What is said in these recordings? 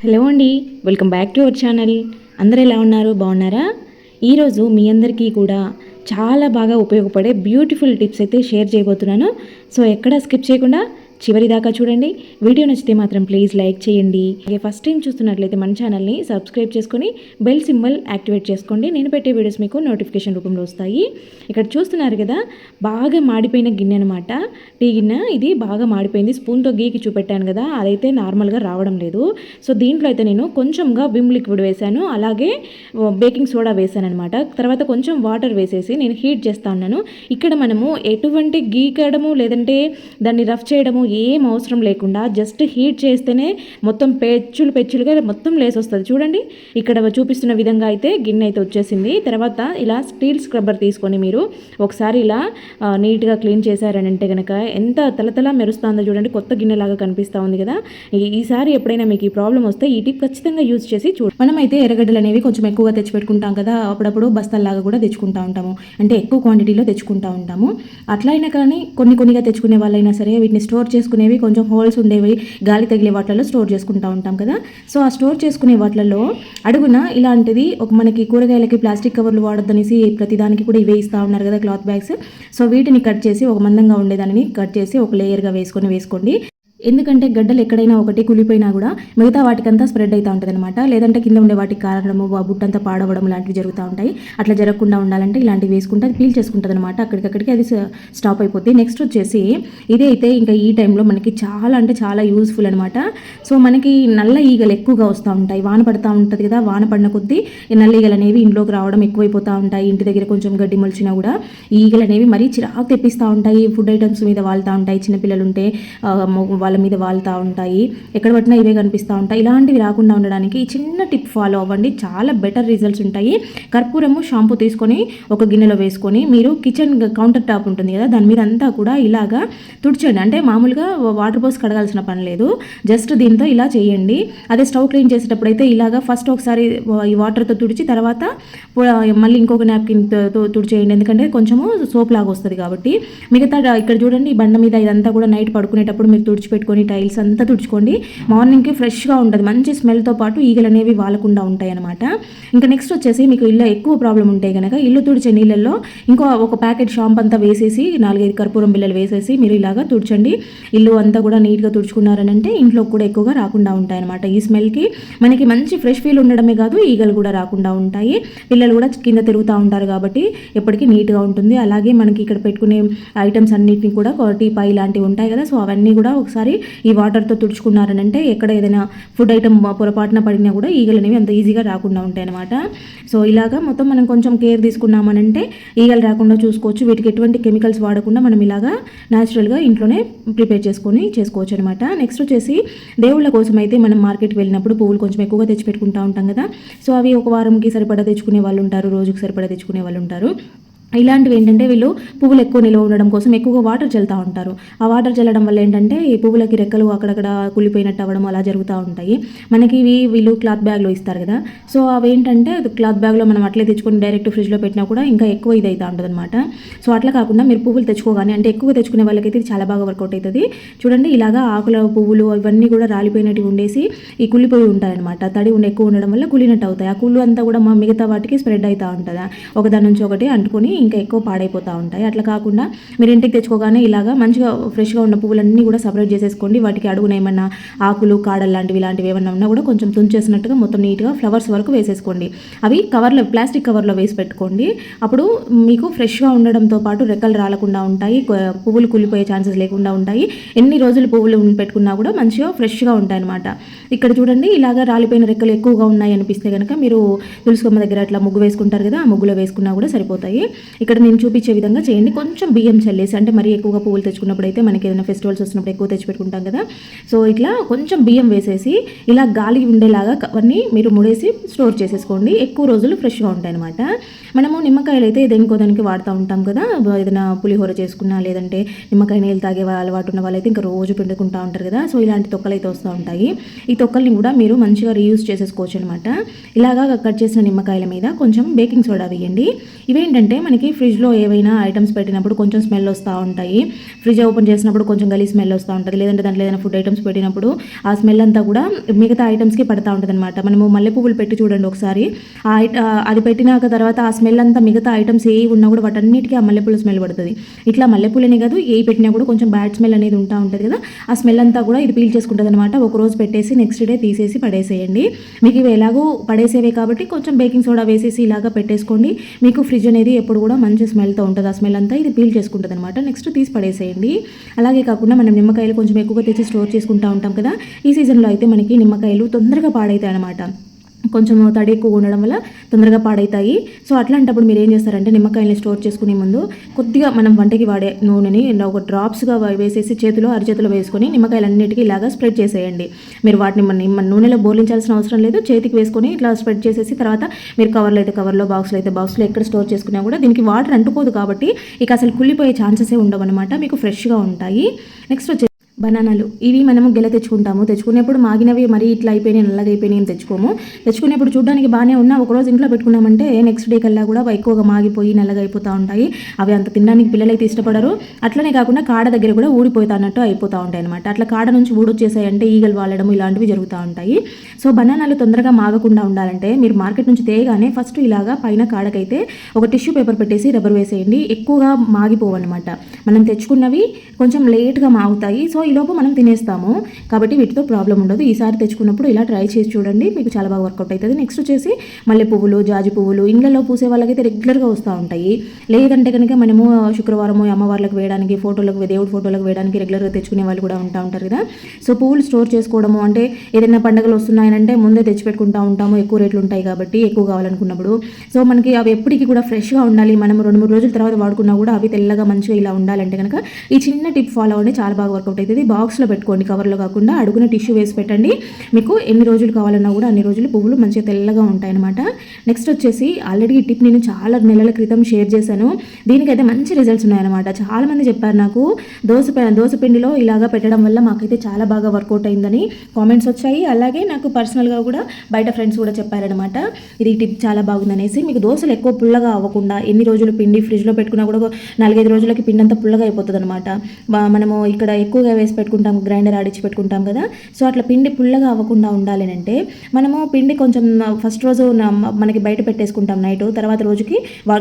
Hello అండి, welcome back to our channel. అందరూ ఎలా ఉన్నారు? బాగున్నారా? ఈరోజు మీ అందరికీ కూడా చాలా బాగా ఉపయోగపడే బ్యూటిఫుల్ టిప్స్ అయితే షేర్ చేయబోతున్నాను. సో ఎక్కడ స్కిప్ చేయకుండా చివరి దాకా చూడండి. వీడియో నచ్చితే మాత్రం ప్లీజ్ లైక్ చేయండి. అలాగే ఫస్ట్ టైం చూస్తున్నట్లయితే మన ఛానల్ని సబ్స్క్రైబ్ చేసుకొని బెల్ సింబల్ యాక్టివేట్ చేసుకోండి. నేను పెట్టే వీడియోస్ మీకు నోటిఫికేషన్ రూపంలో వస్తాయి. ఇక్కడ చూస్తున్నారు కదా, బాగా మాడిపోయిన గిన్నె అనమాట. టీ గిన్నె ఇది బాగా మాడిపోయింది. స్పూన్తో గీకి చూపెట్టాను కదా, అదైతే నార్మల్గా రావడం లేదు. సో దీంట్లో అయితే నేను కొంచెంగా విమ్ లిక్విడ్ వేశాను, అలాగే బేకింగ్ సోడా వేశాను అనమాట. తర్వాత కొంచెం వాటర్ వేసేసి నేను హీట్ చేస్తా ఉన్నాను. ఇక్కడ మనము ఎటువంటి గీకడము లేదంటే దాన్ని రఫ్ చేయడము ఏం అవసరం లేకుండా జస్ట్ హీట్ చేస్తేనే మొత్తం పెచ్చులుగా మొత్తం లేసి వస్తుంది. చూడండి, ఇక్కడ చూపిస్తున్న విధంగా అయితే గిన్నె అయితే వచ్చేసింది. తర్వాత ఇలా స్టీల్ స్క్రబ్బర్ తీసుకొని మీరు ఒకసారి ఇలా నీట్గా క్లీన్ చేశారనంటే కనుక ఎంత తలతలా మెరుస్తుందో చూడండి, కొత్త గిన్నెలాగా కనిపిస్తూ ఉంది కదా. ఈసారి ఎప్పుడైనా మీకు ఈ ప్రాబ్లం వస్తే ఈ టిప్ ఖచ్చితంగా యూజ్ చేసి చూడండి. మనమైతే ఎర్రగడ్డలు అనేవి కొంచెం ఎక్కువగా తెచ్చిపెట్టుకుంటాం కదా, అప్పుడప్పుడు బస్తాల్లాగా కూడా తెచ్చుకుంటూ ఉంటాము, అంటే ఎక్కువ క్వాంటిటీలో తెచ్చుకుంటూ ఉంటాము. అట్లా అయినా కానీ కొన్నిగా తెచ్చుకునే వాళ్ళైనా సరే వీటిని స్టోర్ చేసుకునేవి కొంచెం హోల్స్ ఉండేవి, గాలి తగిలే వాటిల్లో స్టోర్ చేసుకుంటూ ఉంటాం కదా. సో ఆ స్టోర్ చేసుకునే వాటిల్లో అడుగున ఇలాంటిది మనకి కూరగాయలకి ప్లాస్టిక్ కవర్లు వాడొద్దనేసి ప్రతిదానికి కూడా ఇవే ఇస్తూ ఉన్నారు కదా, క్లాత్ బ్యాగ్స్. సో వీటిని కట్ చేసి ఒక మందంగా ఉండేదాన్ని కట్ చేసి ఒక లేయర్గా వేసుకోండి. ఎందుకంటే గడ్డలు ఎక్కడైనా ఒకటి కులిపోయినా కూడా మిగతా వాటికంతా స్ప్రెడ్ అవుతూ ఉంటుంది అనమాట. లేదంటే కింద ఉండే వాటికి కారడము, బుట్టంతా పాడవడం లాంటివి జరుగుతూ ఉంటాయి. అట్లా జరగకుండా ఉండాలంటే ఇలాంటివి వేసుకుంటే అది పీల్ చేసుకుంటుంది అనమాట, అక్కడికక్కడికి అది స్టాప్ అయిపోద్ది. నెక్స్ట్ వచ్చేసి ఇదే అయితే ఇంకా ఈ టైంలో మనకి చాలా అంటే చాలా యూజ్ఫుల్ అనమాట. సో మనకి నల్ల ఈగలు ఎక్కువగా వస్తూ ఉంటాయి, వాన పడుతూ ఉంటుంది కదా, వాన పడిన కొద్దీ ఈ నల్ల ఈగలు అనేవి ఇంట్లోకి రావడం ఎక్కువైపోతూ ఉంటాయి. ఇంటి దగ్గర కొంచెం గడ్డి మొలిచినా కూడా ఈ ఈగలు అనేవి మరీ చిరాకు తెప్పిస్తూ ఉంటాయి. ఫుడ్ ఐటమ్స్ మీద వాళ్తూ ఉంటాయి, చిన్నపిల్లలు ఉంటే వాళ్ళ మీద వాళ్తూ ఉంటాయి, ఎక్కడ పట్టినా ఇవే కనిపిస్తూ ఉంటాయి. ఇలాంటివి రాకుండా ఉండడానికి ఈ చిన్న టిప్ ఫాలో అవ్వండి, చాలా బెటర్ రిజల్ట్స్ ఉంటాయి. కర్పూరము షాంపూ తీసుకొని ఒక గిన్నెలో వేసుకొని మీరు కిచెన్ కౌంటర్ టాప్ ఉంటుంది కదా, దాని మీద అంతా కూడా ఇలాగా తుడిచండి. అంటే మామూలుగా వాటర్ పోసి కడగాల్సిన పని లేదు, జస్ట్ దీంతో ఇలా చేయండి. అదే స్టవ్ క్లీన్ చేసేటప్పుడు అయితే ఇలాగా ఫస్ట్ ఒకసారి ఈ వాటర్తో తుడిచి తర్వాత మళ్ళీ ఇంకొక నాప్కిన్తో తుడిచేయండి, ఎందుకంటే కొంచెము సోప్ లాగా వస్తుంది కాబట్టి. మిగతా ఇక్కడ చూడండి, బండ మీద ఇదంతా కూడా నైట్ పడుకునేటప్పుడు మీరు తుడిచిపెట్టుకొని టైల్స్ అంతా తుడుచుకోండి. మార్నింగ్కి ఫ్రెష్గా ఉంటుంది, మంచి స్మెల్తో పాటు ఈగలు అనేవి వాలకుండా ఉంటాయి అనమాట. ఇంకా నెక్స్ట్ వచ్చేసి మీకు ఇల్లు ఎక్కువ ప్రాబ్లం ఉంటే కనుక ఇల్లు తుడిచే నీళ్ళల్లో ఒక ప్యాకెట్ షాంపూ అంతా వేసేసి 4-5 కర్పూరం బిళ్ళలు వేసేసి మీరు ఇలాగా తుడిచండి. ఇల్లు అంతా కూడా నీట్గా తుడుచుకున్నారనంటే ఇంట్లో కూడా ఎక్కువగా రాకుండా ఉంటాయి అనమాట. ఈ స్మెల్కి మనకి మంచి ఫ్రెష్ ఫీల్ ఉండడమే కాదు, ఈగలు కూడా రాకుండా ఉంటాయి. పిల్లలు కూడా కింద తిరుగుతూ ఉంటారు కాబట్టి ఎప్పటికీ నీట్గా ఉంటుంది. అలాగే మనకి ఇక్కడ పెట్టుకునే ఐటమ్స్ అన్నిటిని కూడా టీపై ఇలాంటివి ఉంటాయి కదా, సో అవన్నీ కూడా ఒకసారి ఈ వాటర్తో తుడుచుకున్నారనంటే ఎక్కడ ఏదైనా ఫుడ్ ఐటమ్ పొరపాటున పడినా కూడా ఈగలు అనేవి అంత ఈజీగా రాకుండా ఉంటాయి అనమాట. సో ఇలాగా మొత్తం మనం కొంచెం కేర్ తీసుకున్నామనంటే ఈగలు రాకుండా చూసుకోవచ్చు. వీటికి ఎటువంటి కెమికల్స్ వాడకుండా మనం ఇలాగా న్యాచురల్గా ఇంట్లోనే ప్రిపేర్ చేసుకోవచ్చు అనమాట. నెక్స్ట్ వచ్చేసి దేవుళ్ళ కోసం అయితే మనం మార్కెట్కి వెళ్ళినప్పుడు పువ్వులు కొంచెం ఎక్కువగా తెచ్చి పెట్టుకుంటూ ఉంటాం కదా. సో అవి ఒక వారంకి సరిపడా తెచ్చుకునే వాళ్ళు ఉంటారు, రోజుకి సరిపడా తెచ్చుకునే వాళ్ళు ఉంటారు. ఇలాంటివి ఏంటంటే వీళ్ళు పువ్వులు ఎక్కువ నిల్వ ఉండడం కోసం ఎక్కువగా వాటర్ చల్లుతూ ఉంటారు. ఆ వాటర్ చల్లడం వల్ల ఏంటంటే ఈ పువ్వులకి రెక్కలు అక్కడక్కడ కులిపోయినట్టు అవ్వడం అలా జరుగుతూ ఉంటాయి. మనకి వీళ్ళు క్లాత్ బ్యాగ్లో ఇస్తారు కదా, సో అవి ఏంటంటే క్లాత్ బ్యాగ్లో మనం అట్లే తెచ్చుకొని డైరెక్ట్ ఫ్రిడ్జ్లో పెట్టినా కూడా ఇంకా ఎక్కువ ఇది అవుతూ ఉంటుంది అనమాట. సో అట్లా కాకుండా మీరు పువ్వులు తెచ్చుకోగానే, అంటే ఎక్కువ తెచ్చుకునే వాళ్ళకైతే ఇది చాలా బాగా వర్కౌట్ అవుతుంది. చూడండి, ఇలాగా ఆకుల పువ్వులు ఇవన్నీ కూడా రాలిపోయినట్టు ఉండేసి ఈ కుళ్ళిపోయి ఉంటాయన్నమాట. తడి ఎక్కువ ఉండడం వల్ల కుళ్ళినట్టు అవుతాయి. ఆ కుళ్ళు అంతా కూడా మిగతా వాటికి స్ప్రెడ్ అవుతూ ఉంటుంది, ఒకదాని నుంచి ఒకటి అంటుకొని ఇంకా ఎక్కువ పాడైపోతూ ఉంటాయి. అట్లా కాకుండా మీరు ఇంటికి తెచ్చుకోగానే ఇలాగా మంచిగా ఫ్రెష్గా ఉన్న పువ్వులన్నీ కూడా సపరేట్ చేసేసుకోండి. వాటికి అడుగున ఏమన్నా ఆకులు కాడలు ఇలాంటివి ఏమన్నా ఉన్నా కూడా కొంచెం తుంచేసినట్టుగా మొత్తం నీట్గా ఫ్లవర్స్ వరకు వేసేసుకోండి. అవి కవర్లో, ప్లాస్టిక్ కవర్లో వేసి పెట్టుకోండి. అప్పుడు మీకు ఫ్రెష్గా ఉండడంతో పాటు రెక్కలు రాలకుండా ఉంటాయి, పువ్వులు కుళ్ళిపోయే ఛాన్సెస్ లేకుండా ఉంటాయి. ఎన్ని రోజులు పువ్వులు పెట్టుకున్నా కూడా మంచిగా ఫ్రెష్గా ఉంటాయి అనమాట. ఇక్కడ చూడండి, ఇలాగా రాలిపోయిన రెక్కలు ఎక్కువగా ఉన్నాయి అనిపిస్తే కనుక మీరు తులసికొమ్మ దగ్గర అట్లా ముగ్గు వేసుకుంటారు కదా, ఆ ముగ్గులో వేసుకున్నా కూడా సరిపోతాయి. ఇక్కడ నేను చూపించే విధంగా చేయండి. కొంచెం బియ్యం చల్లేసి, అంటే మరీ ఎక్కువగా పువ్వులు తెచ్చుకున్నప్పుడు అయితే మనకి ఏదైనా ఫెస్టివల్స్ వస్తున్నప్పుడు ఎక్కువ తెచ్చి పెట్టుకుంటాం కదా, సో ఇట్లా కొంచెం బియ్యం వేసేసి ఇలా గాలి ఉండేలాగా అవన్నీ మీరు ముడేసి స్టోర్ చేసేసుకోండి. ఎక్కువ రోజులు ఫ్రెష్గా ఉంటాయి అనమాట. మనము నిమ్మకాయలు అయితే దేనికో దానికి వాడుతూ ఉంటాం కదా, ఏదైనా పులిహోర చేసుకున్నా లేదంటే నిమ్మకాయ నీళ్ళు తాగే అలవాటు ఉన్న వాళ్ళైతే ఇంకా రోజు పిండుకుంటూ ఉంటారు కదా, సో ఇలాంటి తొక్కలు అయితే వస్తూ ఉంటాయి. ఈ తొక్కల్ని కూడా మీరు మంచిగా రీయూజ్ చేసేసుకోవచ్చు అనమాట. ఇలాగా కట్ చేసిన నిమ్మకాయల మీద కొంచెం బేకింగ్ సోడా వేయండి. ఇవేంటంటే మనకి మనకి ఫ్రిడ్జ్లో ఏవైనా ఐటమ్స్ పెట్టినప్పుడు కొంచెం స్మెల్ వస్తూ ఉంటాయి. ఫ్రిడ్జ్ ఓపెన్ చేసినప్పుడు కొంచెం గలీజ్ స్మెల్ వస్తూ ఉంటుంది, లేదంటే దాంట్లో ఏదైనా ఫుడ్ ఐటమ్స్ పెట్టినప్పుడు ఆ స్మెల్ అంతా కూడా మిగతా ఐటమ్స్కి పడుతూ ఉంటుంది అనమాట. మనము మల్లె పువ్వులు పెట్టి చూడండి ఒకసారి, అది పెట్టినాక తర్వాత ఆ స్మెల్ అంతా మిగతా ఐటమ్స్ ఏ ఉన్నా కూడా వాటన్నిటికీ ఆ మల్లెపూల స్మెల్ పడుతుంది. ఇట్లా మల్లెపూలనే కాదు ఏ పెట్టినా కూడా కొంచెం బ్యాడ్ స్మెల్ అనేది ఉంటా ఉంటుంది కదా, ఆ స్మెల్ అంతా కూడా ఇది పీల్ చేసుకుంటుంది అనమాట. ఒక రోజు పెట్టేసి నెక్స్ట్ డే తీసేసి పడేసేయండి. మీకు ఇవి ఎలాగో పడేసేవే కాబట్టి కొంచెం బేకింగ్ సోడా వేసేసి ఇలాగా పెట్టేసుకోండి. మీకు ఫ్రిడ్జ్ అనేది ఎప్పుడు కూడా మంచి స్మెల్తో ఉంటుంది. ఆ స్మెల్ అంతా ఇది పీల్ చేసుకుంటుంది అనమాట. నెక్స్ట్ తీసి పడేసేయండి. అలాగే కాకుండా మనం నిమ్మకాయలు కొంచెం ఎక్కువగా తెచ్చి స్టోర్ చేసుకుంటూ ఉంటాం కదా, ఈ సీజన్లో అయితే మనకి నిమ్మకాయలు తొందరగా పాడవుతాయి అనమాట. కొంచెం తడి ఎక్కువ ఉండడం వల్ల తొందరగా పాడవుతాయి. సో అట్లాంటప్పుడు మీరు ఏం చేస్తారంటే నిమ్మకాయల్ని స్టోర్ చేసుకునే ముందు కొద్దిగా మనం వంటకి వాడే నూనెని ఒక డ్రాప్స్గా వేసేసి అరిచేతిలో వేసుకొని నిమ్మకాయలన్నిటికీ ఇలాగా స్ప్రెడ్ చేసేయండి. మీరు వాటిని నూనెలో బోర్లించాల్సిన అవసరం లేదు. చేతికి వేసుకొని ఇట్లా స్ప్రెడ్ చేసేసి తర్వాత మీరు కవర్లో అయితే కవర్లో, బాక్స్లో అయితే బాక్స్లో ఎక్కడ స్టోర్ చేసుకున్నా కూడా దీనికి వాటర్ అంటుకోదు కాబట్టి ఇక అసలు కుళ్ళిపోయే ఛాన్సెసే ఉండవు అనమాట. మీకు ఫ్రెష్గా ఉంటాయి. నెక్స్ట్ వచ్చి బనానాలు, ఇవి మనము తెచ్చుకునేప్పుడు మాగినవి మరీ ఇట్లా అయిపోయినాయి, నల్లగా అయిపోయినాయి తెచ్చుకునేప్పుడు చూడడానికి బాగానే ఉన్నా ఒకరోజు ఇంట్లో పెట్టుకున్నామంటే నెక్స్ట్ డే కల్లా కూడా ఎక్కువగా మాగిపోయి నల్లగా అయిపోతూ ఉంటాయి. అవి అంత తినడానికి పిల్లలైతే ఇష్టపడరు. అట్లనే కాకుండా కాడ దగ్గర కూడా ఊడిపోతానట్టు అయిపోతూ ఉంటాయి అనమాట. అట్లా కాడ నుంచి ఊడొచ్చేసాయంటే ఈగలు వాలడం ఇలాంటివి జరుగుతూ ఉంటాయి. సో బనానాలు తొందరగా మాగకుండా ఉండాలంటే మీరు మార్కెట్ నుంచి తేగానే ఫస్ట్ ఇలాగా పైన కాడకైతే ఒక టిష్యూ పేపర్ పెట్టేసి రబ్బర్ వేసేయండి. ఎక్కువగా మాగిపోవన్నమాట. మనం తెచ్చుకున్నవి కొంచెం లేట్గా మాగుతాయి. సో ఈలోపు మనం తినేస్తాము కాబట్టి వీటితో ప్రాబ్లం ఉండదు. ఈసారి తెచ్చుకున్నప్పుడు ఇలా ట్రై చేసి చూడండి, మీకు చాలా బాగా వర్కౌట్ అవుతుంది. నెక్స్ట్ వచ్చేసి మల్లె పువ్వులు, జాజి పువ్వులు ఇళ్ళలో పూసే వాళ్ళకైతే రెగ్యులర్గా వస్తూ ఉంటాయి. లేదంటే కనుక మనము శుక్రవారము అమ్మవార్లకు వేయడానికి, దేవుడి ఫోటోలకు వేయడానికి రెగ్యులర్గా తెచ్చుకునే వాళ్ళు కూడా ఉంటారు కదా. సో పువ్వులు స్టోర్ చేసుకోవడము అంటే ఏదైనా పండుగలు వస్తున్నాయనంటే ముందే తెచ్చిపెట్టుకుంటూ ఉంటాము, ఎక్కువ రేట్లు ఉంటాయి కాబట్టి ఎక్కువ కావాలనుకున్నప్పుడు. సో మనకి అవి ఎప్పటికీ కూడా ఫ్రెష్గా ఉండాలి. మనం 2-3 రోజుల తర్వాత వాడుకున్నా కూడా అవి తెల్లగా మంచిగా ఇలా ఉండాలంటే కనుక ఈ చిన్న టిప్ ఫాలో అవ్వండి, చాలా బాగా వర్కౌట్ అవుతుంది. బాక్స్లో పెట్టుకోండి, కవర్లో కాకుండా అడుగున టిష్యూ వేసి పెట్టండి. మీకు ఎన్ని రోజులు కావాలన్నా కూడా అన్ని రోజులు పువ్వులు మంచిగా తెల్లగా ఉంటాయన్నమాట. నెక్స్ట్ వచ్చేసి ఆల్రెడీ ఈ టిప్ నేను చాలా నెలల క్రితం షేర్ చేశాను. దీనికైతే మంచి రిజల్ట్స్ ఉన్నాయన్నమాట. చాలామంది చెప్పారు నాకు దోశ పిండిలో ఇలాగా పెట్టడం వల్ల మాకైతే చాలా బాగా వర్కౌట్ అయిందని కామెంట్స్ వచ్చాయి. అలాగే నాకు పర్సనల్గా కూడా బయట ఫ్రెండ్స్ కూడా చెప్పారనమాట ఇది టిప్ చాలా బాగుందనేసి. మీకు దోశలు ఎక్కువ పుల్లగా అవ్వకుండా ఎన్ని రోజులు పిండి ఫ్రిడ్జ్లో పెట్టుకున్నా కూడా 4-5 రోజులకి పిండి అంతా పుల్లగా అయిపోతుంది అనమాట. మనము ఇక్కడ ఎక్కువగా వేసి పెట్టుకుంటాం, గ్రైండర్ ఆడిచ్చి పెట్టుకుంటాం కదా. సో అట్లా పిండి పుల్లగా అవ్వకుండా ఉండాలి అంటే మనము పిండి కొంచెం ఫస్ట్ రోజు మనకి బయట పెట్టేసుకుంటాం నైట్, తర్వాత రోజుకి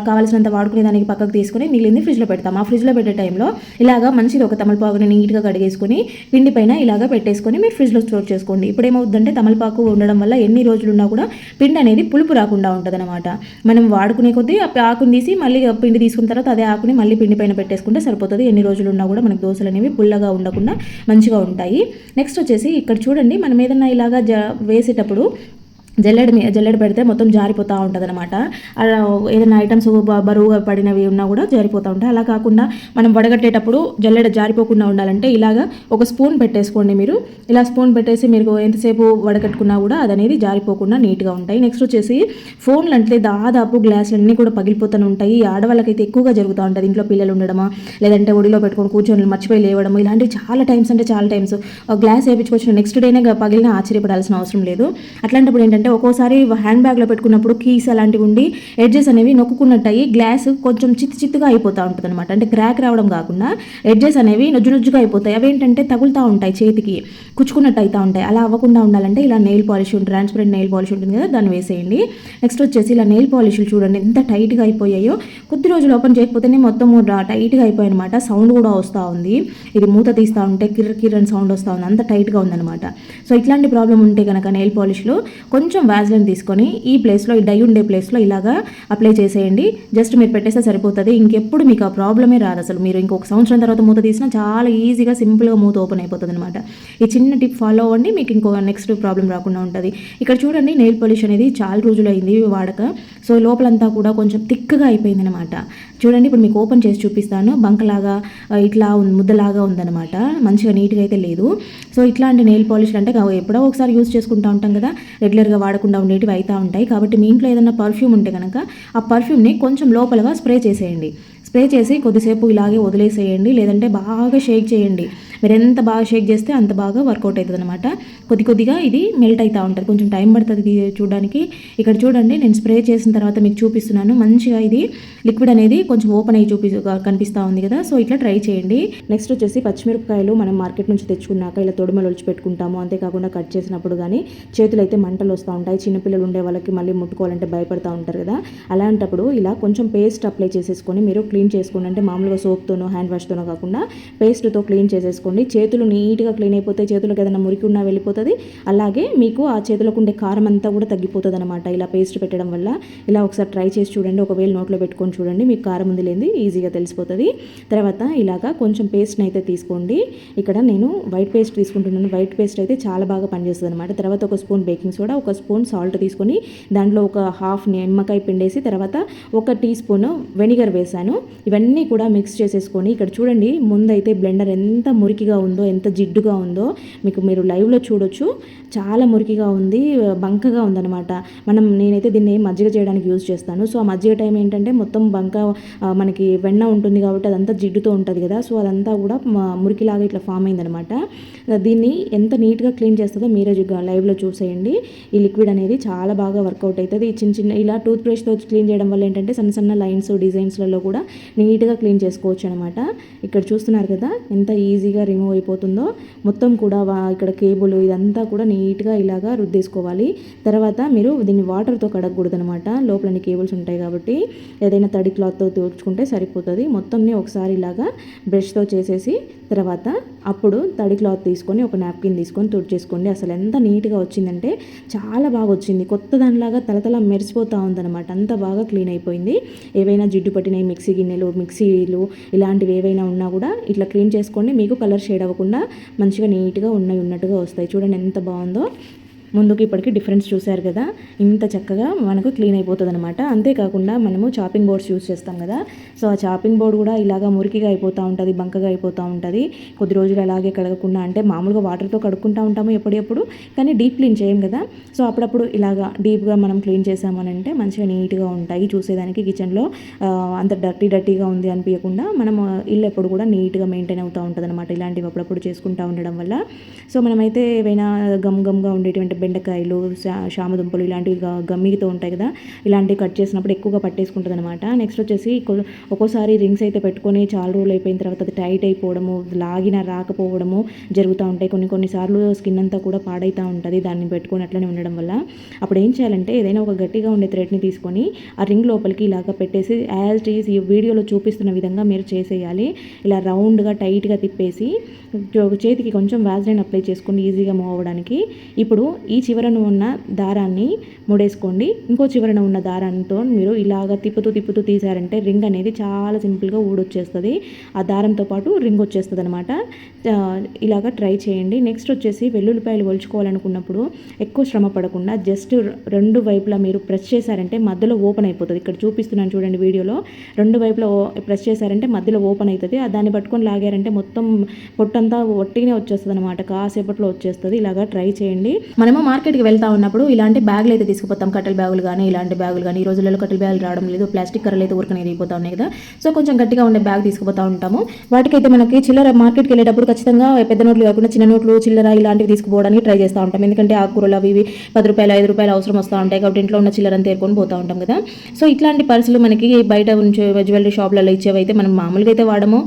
కావాల్సినంత వాడుకునే దానికి పక్కకు తీసుకొని మిగిలింది ఫ్రిడ్జ్లో పెడతాం. ఆ ఫ్రిడ్జ్లో పెట్టే టైంలో ఇలాగా మంచిది ఒక తమలపాకుని నీట్గా కడిగేసుకొని పిండి పైన ఇలాగా పెట్టేసుకొని మీరు ఫ్రిడ్జ్లో స్టోర్ చేసుకోండి. ఇప్పుడు ఏమవుతుందంటే తమలపాకు ఉండడం వల్ల ఎన్ని రోజులు ఉన్నా కూడా పిండి అనేది పులుపు రాకుండా ఉంటుంది అనమాట. మనం వాడుకునే కొద్దీ ఆ ఆకుని తీసి మళ్ళీ పిండి తీసుకున్న తర్వాత అదే ఆకుని మళ్ళీ పిండి పైన పెట్టేసుకుంటే సరిపోతుంది. ఎన్ని రోజులు ఉన్నా కూడా మనకి దోశలు అనేవి పుల్లగా ఉండకుండా మంచిగా ఉంటాయి. నెక్స్ట్ వచ్చేసి ఇక్కడ చూడండి, మనం ఏదన్నా ఇలాగా వేసేటప్పుడు జల్లెడ పెడితే మొత్తం జారిపోతూ ఉంటుంది అనమాట. ఏదైనా ఐటమ్స్ బరువుగా పడినవి ఉన్నా కూడా జారిపోతూ ఉంటాయి. అలా కాకుండా మనం వడగట్టేటప్పుడు జల్లెడ జారిపోకుండా ఉండాలంటే ఇలాగా ఒక స్పూన్ పెట్టేసుకోండి. మీరు ఇలా స్పూన్ పెట్టేసి మీరు ఎంతసేపు వడగట్టుకున్నా కూడా అది అనేది జారిపోకుండా నీట్గా ఉంటాయి. నెక్స్ట్ వచ్చేసి ఫోన్లు అంటే దాదాపు గ్లాసులన్నీ కూడా పగిలిపోతూ ఉంటాయి. ఆడవాళ్ళకైతే ఎక్కువగా జరుగుతూ ఉంటుంది. ఇంట్లో పిల్లలు ఉండడమా, లేదంటే ఒడిలో పెట్టుకొని కూర్చొని మర్చిపోయి లేవడము, ఇలాంటివి చాలా టైమ్స్ గ్లాస్ వేయించుకొచ్చిన నెక్స్ట్ డేనే పగిలిన ఆశ్చర్యపడాల్సిన అవసరం లేదు. అట్లాంటప్పుడు ఏంటంటే ఒక్కోసారి హ్యాండ్ బ్యాగ్లో పెట్టుకున్నప్పుడు కీస్ అలాంటివి ఉండి ఎడ్జెస్ అనేవి నొక్కున్నట్టు అయ్యి గ్లాస్ కొంచెం చిత్తుగా అయిపోతూ ఉంటుంది అనమాట. అంటే క్రాక్ రావడం కాకుండా ఎడ్జెస్ అనేవి నుజ్జుగా అయిపోతాయి. అవి ఏంటంటే తగులుతూ ఉంటాయి, చేతికి కుచ్చుకున్నట్టు అవుతూ ఉంటాయి. అలా అవ్వకుండా ఉండాలంటే ఇలా nail polish transparent nail polish ఉంటుంది కదా, దాన్ని వేసేయండి. నెక్స్ట్ వచ్చేసి ఇలా నెయిల్ పాలిష్లు చూడండి ఎంత టైట్గా అయిపోయాయో. కొద్ది రోజులు ఓపెన్ చేయకపోతేనే మొత్తం టైట్గా అయిపోయాయి అనమాట. సౌండ్ కూడా వస్తూ ఉంది. ఇది మూత తీస్తూ ఉంటే కిర్ర అని సౌండ్ వస్తూ ఉంది, అంత టైట్గా ఉందన్నమాట. సో ఇట్లాంటి ప్రాబ్లం ఉంటే కనుక నెయిల్ పాలిష్లో కొంచెం వ్యాజ్లైన్ తీసుకొని ఈ ప్లేస్లో, ఈ డై ఉండే ప్లేస్లో ఇలాగా అప్లై చేసేయండి. జస్ట్ మీరు పెట్టేస్తే సరిపోతుంది. ఇంకెప్పుడు మీకు ఆ ప్రాబ్లమే రాదు అసలు. మీరు ఇంకొక సంవత్సరం తర్వాత మూత తీసినా చాలా ఈజీగా సింపుల్గా మూత ఓపెన్ అయిపోతుంది అనమాట. ఈ చిన్న టిప్ ఫాలో అవ్వండి, మీకు ఇంకో నెక్స్ట్ ప్రాబ్లం రాకుండా ఉంటుంది. ఇక్కడ చూడండి, నెయిల్ పాలిష్ అనేది చాలా రోజులు అయింది వాడక. సో లోపలంతా కూడా కొంచెం థిక్గా అయిపోయింది అనమాట. చూడండి, ఇప్పుడు మీకు ఓపెన్ చేసి చూపిస్తాను. బంకలాగా ఇట్లా ముద్దలాగా ఉందన్నమాట. మంచిగా నీట్గా అయితే లేదు. సో ఇట్లాంటి నెయిల్ పాలిష్లు అంటే ఎప్పుడో ఒకసారి యూజ్ చేసుకుంటూ ఉంటాం కదా, రెగ్యులర్గా వాడకుండా ఉండేటివి అవుతూ ఉంటాయి. కాబట్టి మీ ఇంట్లో ఏదైనా పర్ఫ్యూమ్ ఉంటే కనుక ఆ పర్ఫ్యూమ్ని కొంచెం లోపలగా స్ప్రే చేసేయండి. స్ప్రే చేసి కొద్దిసేపు ఇలాగే వదిలేసేయండి, లేదంటే బాగా షేక్ చేయండి. మీరు ఎంత బాగా షేక్ చేస్తే అంత బాగా వర్కౌట్ అవుతుంది అనమాట. కొద్దిగా ఇది మెల్ట్ అవుతూ ఉంటుంది, కొంచెం టైం పడుతుంది చూడడానికి. ఇక్కడ చూడండి, నేను స్ప్రే చేసిన తర్వాత మీకు చూపిస్తున్నాను. మంచిగా ఇది లిక్విడ్ అనేది కొంచెం ఓపెన్ అయ్యి కనిపిస్తూ ఉంది కదా. సో ఇట్లా ట్రై చేయండి. నెక్స్ట్ వచ్చేసి పచ్చిమిరపకాయలు మనం మార్కెట్ నుంచి తెచ్చుకున్నాక ఇలా తొడుమలు ఒలిచి పెట్టుకుంటాము. అంతేకాకుండా కట్ చేసినప్పుడు కానీ చేతులు అయితే మంటలు వస్తూ ఉంటాయి. చిన్నపిల్లలు ఉండే వాళ్ళకి మళ్ళీ ముట్టుకోవాలంటే భయపడుతూ ఉంటారు కదా. అలాంటప్పుడు ఇలా కొంచెం పేస్ట్ అప్లై చేసేసుకొని మీరు క్లీన్ చేసుకోండి. అంటే మామూలుగా సోప్తోనో హ్యాండ్ వాష్తోనో కాకుండా పేస్ట్తో క్లీన్ చేసేసుకోండి. చేతులు నీట్గా క్లీన్ అయిపోతాయి. చేతులకు ఏదైనా మురికి ఉన్నా వెళ్ళిపోతుంది. అలాగే మీకు ఆ చేతులకు ఉండే కారం అంతా కూడా తగ్గిపోతుంది అనమాట ఇలా పేస్ట్ పెట్టడం వల్ల. ఇలా ఒకసారి ట్రై చేసి చూడండి. ఒకవేళ నోట్లో పెట్టుకొని చూడండి, మీకు కారం ఉంది లేని ఈజీగా తెలిసిపోతుంది. తర్వాత ఇలాగా కొంచెం పేస్ట్ని అయితే తీసుకోండి. ఇక్కడ నేను వైట్ పేస్ట్ తీసుకుంటున్నాను. వైట్ పేస్ట్ అయితే చాలా బాగా పనిచేస్తుంది అనమాట. తర్వాత ఒక స్పూన్ బేకింగ్ సోడా, ఒక స్పూన్ సాల్ట్ తీసుకొని దాంట్లో ఒక హాఫ్ నిమ్మకాయ పిండేసి తర్వాత ఒక టీ స్పూన్ వెనిగర్ వేసాను. ఇవన్నీ కూడా మిక్స్ చేసేసుకొని ఇక్కడ చూడండి, ముందైతే బ్లెండర్ ఎంత మురికిగా ఉందో, ఎంత జిడ్డుగా ఉందో మీరు లైవ్లో చూడొచ్చు. చాలా మురికిగా ఉంది, బంకగా ఉందన్నమాట. నేనైతే దీన్ని మజ్జిగ చేయడానికి యూజ్ చేస్తాను. సో ఆ మజ్జిగ టైం ఏంటంటే మొత్తం బంక, మనకి వెన్న ఉంటుంది కాబట్టి అదంతా జిడ్డుతో ఉంటుంది కదా. సో అదంతా కూడా మురికిలాగా ఇట్లా ఫామ్ అయిందనమాట. దీన్ని ఎంత నీట్గా క్లీన్ చేస్తుందో మీరే లైవ్లో చూసేయండి. ఈ లిక్విడ్ అనేది చాలా బాగా వర్కౌట్ అవుతుంది. చిన్న ఇలా టూత్ బ్రష్తో క్లీన్ చేయడం వల్ల ఏంటంటే సన్న లైన్స్ డిజైన్స్లలో కూడా నీట్గా క్లీన్ చేసుకోవచ్చు అనమాట. ఇక్కడ చూస్తున్నారు కదా ఎంత ఈజీగా రిమూవ్ అయిపోతుందో. మొత్తం కూడా ఇక్కడ కేబుల్ ఇదంతా కూడా నీట్గా ఇలాగా రుద్దేసుకోవాలి. తర్వాత మీరు దీన్ని వాటర్తో కడగకూడదు అనమాట. లోపలని కేబుల్స్ ఉంటాయి కాబట్టి ఏదైనా తడి క్లాత్తో తుడుచుకుంటే సరిపోతుంది. మొత్తంని ఒకసారి ఇలాగా బ్రష్తో చేసేసి తర్వాత అప్పుడు తడి క్లాత్ తీసుకొని ఒక నాప్కిన్ తీసుకొని తుడిచేసుకోండి. అసలు ఎంత నీట్గా వచ్చిందంటే చాలా బాగా వచ్చింది. కొత్త దానిలాగా తలతల మెరిసిపోతూ ఉందన్నమాట. అంత బాగా క్లీన్ అయిపోయింది. ఏవైనా జిడ్డు పట్టిన మిక్సీ గిన్నెలు, మిక్సీలు ఇలాంటివి ఏవైనా ఉన్నా కూడా ఇట్లా క్లీన్ చేసుకోండి. మీకు కలర్ షేడ్ అవ్వకుండా మంచిగా నీట్గా ఉన్నట్టుగా వస్తాయి. చూడండి ఎంత బాగుందో. ముందుకి ఇప్పటికి డిఫరెన్స్ చూశారు కదా. ఇంత చక్కగా మనకు క్లీన్ అయిపోతుంది అనమాట. అంతేకాకుండా మనము చాపింగ్ బోర్డ్స్ యూజ్ చేస్తాం కదా. సో ఆ చాపింగ్ బోర్డ్ కూడా ఇలాగా మురికిగా అయిపోతూ ఉంటుంది, బంకగా అయిపోతూ ఉంటుంది. కొద్ది రోజులు అలాగే కడగకుండా, అంటే మామూలుగా వాటర్తో కడుక్కుంటూ ఉంటాము ఎప్పుడెప్పుడు, కానీ డీప్ క్లీన్ చేయం కదా. సో అప్పుడప్పుడు ఇలాగా డీప్గా మనం క్లీన్ చేసామనంటే మంచిగా నీట్గా ఉంటాయి చూసేదానికి. కిచెన్లో అంత డర్టీగా ఉంది అనిపించకుండా మనం ఇల్లు ఎప్పుడు కూడా నీట్గా మెయింటైన్ అవుతూ ఉంటుంది అనమాట. ఇలాంటివి అప్పుడప్పుడు చేసుకుంటూ ఉండడం వల్ల. సో మనమైతే ఏవైనా గమ్గా ఉండేటువంటి బెండకాయలు, శామదుంపలు ఇలాంటివి గమ్మితో ఉంటాయి కదా, ఇలాంటివి కట్ చేసినప్పుడు ఎక్కువగా పట్టేసుకుంటుంది అనమాట. నెక్స్ట్ వచ్చేసి ఒక్కోసారి రింగ్స్ అయితే పెట్టుకొని చాలా రోజులు అయిపోయిన తర్వాత అది టైట్ అయిపోవడము, లాగిన రాకపోవడము జరుగుతూ ఉంటాయి. కొన్నిసార్లు స్కిన్ అంతా కూడా పాడైతూ ఉంటుంది దాన్ని పెట్టుకొని అట్లనే ఉండడం వల్ల. అప్పుడు ఏం చేయాలంటే ఏదైనా ఒక గట్టిగా ఉండే థ్రెడ్ని తీసుకొని ఆ రింగ్ లోపలికి ఇలాగ పెట్టేసి యాజ్ ఇట్ ఈజ్ ఈ వీడియోలో చూపిస్తున్న విధంగా మీరు చేసేయాలి. ఇలా రౌండ్గా టైట్గా తిప్పేసి చేతికి కొంచెం వ్యాజ్లైన్ అప్లై చేసుకోండి ఈజీగా మూవ్ అవ్వడానికి. ఇప్పుడు ఈ చివరన ఉన్న దారాన్ని ముడేసుకోండి. ఇంకో చివరన ఉన్న దారంతో మీరు ఇలాగ తిప్పుతూ తీసారంటే రింగ్ అనేది చాలా సింపుల్గా ఊడొచ్చేస్తుంది. ఆ దారంతో పాటు రింగ్ వచ్చేస్తుంది అనమాట. ఇలాగ ట్రై చేయండి. నెక్స్ట్ వచ్చేసి వెల్లుల్లిపాయలు ఒలుచుకోవాలనుకున్నప్పుడు ఎక్కువ శ్రమ పడకుండా జస్ట్ రెండు వైపులా మీరు ప్రెస్ చేశారంటే మధ్యలో ఓపెన్ అయిపోతుంది. ఇక్కడ చూపిస్తున్నాను చూడండి వీడియోలో. రెండు వైపులా ప్రెస్ చేశారంటే మధ్యలో ఓపెన్ అవుతుంది. దాన్ని పట్టుకొని లాగారంటే మొత్తం పొట్టంతా ఒట్టిగానే వచ్చేస్తుంది అనమాట. కాసేపట్లో వచ్చేస్తుంది. ఇలాగా ట్రై చేయండి. మనము మార్కెట్కి వెళ్తా ఉన్నప్పుడు ఇలాంటి బ్యాగులు అయితే తీసుకుపోతాం. కట్టెల బ్యాగులు కానీ ఇలాంటి బ్యాగులు కానీ. ఈ రోజుల్లో కట్టెల బ్యాగులు రావడం లేదు, ప్లాస్టిక్ కర్రలు అయితే ఊరికనే ఎదిగిపోతా ఉన్నాయి కదా. సో కొంచెం గట్టిగా ఉండే బ్యాగ్ తీసుకుపోతా ఉంటాము. వాటికైతే మనకి చిల్లర మార్కెట్కి వెళ్ళేటప్పుడు ఖచ్చితంగా పెద్ద నోట్లు కాకుండా చిన్న నోట్లు, చిల్లర ఇలాంటివి తీసుకుపోవడానికి ట్రై చేస్తూ ఉంటాం. ఎందుకంటే ఆకుకూరలు అవి 10 రూపాయలు 5 రూపాయలు అవసరం వస్తూ ఉంటాయి కాబట్టి ఇంట్లో ఉన్న చిల్లరని తేరుకొని పోతూ ఉంటాం కదా. సో ఇట్లాంటి పర్సులు మనకి బయట నుంచి జ్యువెలరీ షాప్లలో ఇచ్చేవైతే మనం మామూలుగా అయితే వాడము.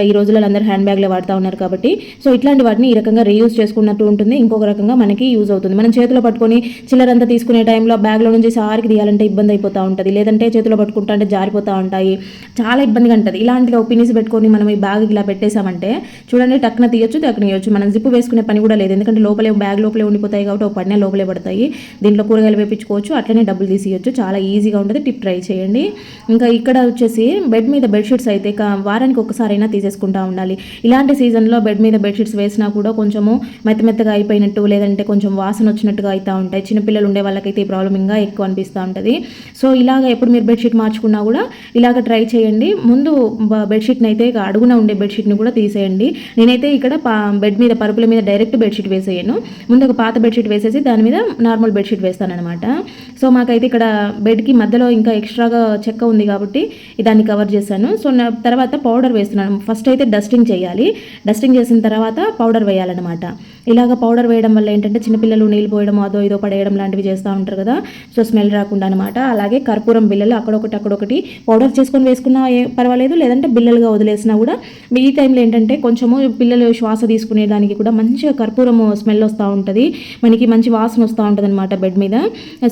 ఈ రోజుల్లో అందరూ హ్యాండ్ బ్యాగ్లే వాడుతూ ఉన్నారు కాబట్టి సో ఇట్లాంటి వాటిని ఈ రకంగా రీయూజ్ చేసుకున్నట్టు ఉంటుంది. ఇంకొక రకంగా మనకి యూజ్ అవుతుంది. మనం చేతిలో పట్టుకొని చిల్లరంతా తీసుకునే టైంలో బ్యాగ్లో నుంచి సారికి తీయాలంటే ఇబ్బంది అయిపోతూ ఉంటుంది. లేదంటే చేతిలో పట్టుకుంటా అంటే జారిపోతూ ఉంటాయి. చాలా ఇబ్బందిగా ఉంటుంది. ఇలాంటిగా పినిసి పెట్టుకొని మనం ఈ బ్యాగ్ ఇలా పెట్టేసామంటే చూడండి టక్కున తీయొచ్చు, మనం జిప్పు వేసుకునే పని కూడా లేదు. ఎందుకంటే బ్యాగ్ లోపలే ఉండిపోతాయి కాబట్టి ఒక పడిన లోపలే పడతాయి. దీంట్లో కూరగాయలు వేపించుకోవచ్చు, అట్లనే డబ్బులు తీసేయచ్చు. చాలా ఈజీగా ఉంటుంది. టిప్ ట్రై చేయండి. ఇంకా ఇక్కడ వచ్చేసి బెడ్ మీద బెడ్షీట్స్ అయితే వారానికి ఒకసారైనా తీసేసుకుంటూ ఉండాలి. ఇలాంటి సీజన్లో బెడ్ మీద బెడ్షీట్స్ వేసినా కూడా కొంచెము మెత్తగా అయిపోయినట్టు లేదంటే కొంచెం వాసన వచ్చినట్టుగా అవుతూ ఉంటాయి. చిన్నపిల్లలు ఉండే వాళ్ళకైతే ఈ ప్రాబ్లం ఇంకా ఎక్కువ అనిపిస్తూ ఉంటుంది. సో ఇలాగ ఎప్పుడు మీరు బెడ్షీట్ మార్చుకున్నా కూడా ఇలాగ ట్రై చేయండి. ముందు బెడ్షీట్ని అయితే అడుగున ఉండే బెడ్షీట్ని కూడా తీసేయండి. నేనైతే ఇక్కడ బెడ్ మీద పరుపుల మీద డైరెక్ట్ బెడ్షీట్ వేసేయను. ముందు ఒక పాత బెడ్షీట్ వేసేసి దాని మీద నార్మల్ బెడ్షీట్ వేస్తానమాట. సో మాకైతే ఇక్కడ బెడ్కి మధ్యలో ఇంకా ఎక్స్ట్రాగా చెక్క ఉంది కాబట్టి దాన్ని కవర్ చేశాను. సో తర్వాత పౌడర్ వేస్తున్నాను. ఫస్ట్ అయితే డస్టింగ్ చేయాలి. డస్టింగ్ చేసిన తర్వాత పౌడర్ వేయాలన్నమాట. ఇలాగ పౌడర్ వేయడం వల్ల ఏంటంటే చిన్నపిల్లలు నీళ్ళు పోయడం అదో ఇదో పడేయడం లాంటివి చేస్తూ ఉంటారు కదా, సో స్మెల్ రాకుండా అనమాట. అలాగే కర్పూరం బిళ్ళలు అక్కడొకటి పౌడర్ చేసుకొని వేసుకున్నా పర్వాలేదు, లేదంటే బిళ్ళలుగా వదిలేసినా కూడా. ఈ టైంలో ఏంటంటే కొంచెము పిల్లలు శ్వాస తీసుకునే దానికి కూడా మంచిగా కర్పూరం స్మెల్ వస్తూ ఉంటుంది, మనకి మంచి వాసన వస్తూ ఉంటుంది అనమాట బెడ్ మీద.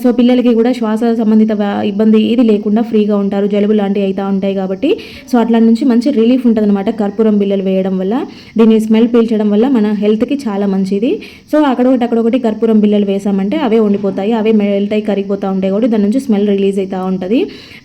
సో పిల్లలకి కూడా శ్వాస సంబంధిత ఇబ్బంది ఏది లేకుండా ఫ్రీగా ఉంటారు, జలుబు లాంటివి అవుతూ ఉంటాయి కాబట్టి. సో అట్లా నుంచి మంచి రిలీఫ్ ఉంటుంది అనమాట కర్పూరం బిళ్ళలు వేయడం వల్ల. దీన్ని స్మెల్ పీల్చడం వల్ల మన హెల్త్కి చాలా మంచిది. సో అక్కడొకటి కర్పూరం బిళ్ళలు వేసామంటే అవే ఉండిపోతాయి, అవే మెల్ట్ అయి కరిగిపోతూ ఉంటాయి కాబట్టి దాని నుంచి స్మెల్ రిలీజ్ అవుతూ ఉంటుంది.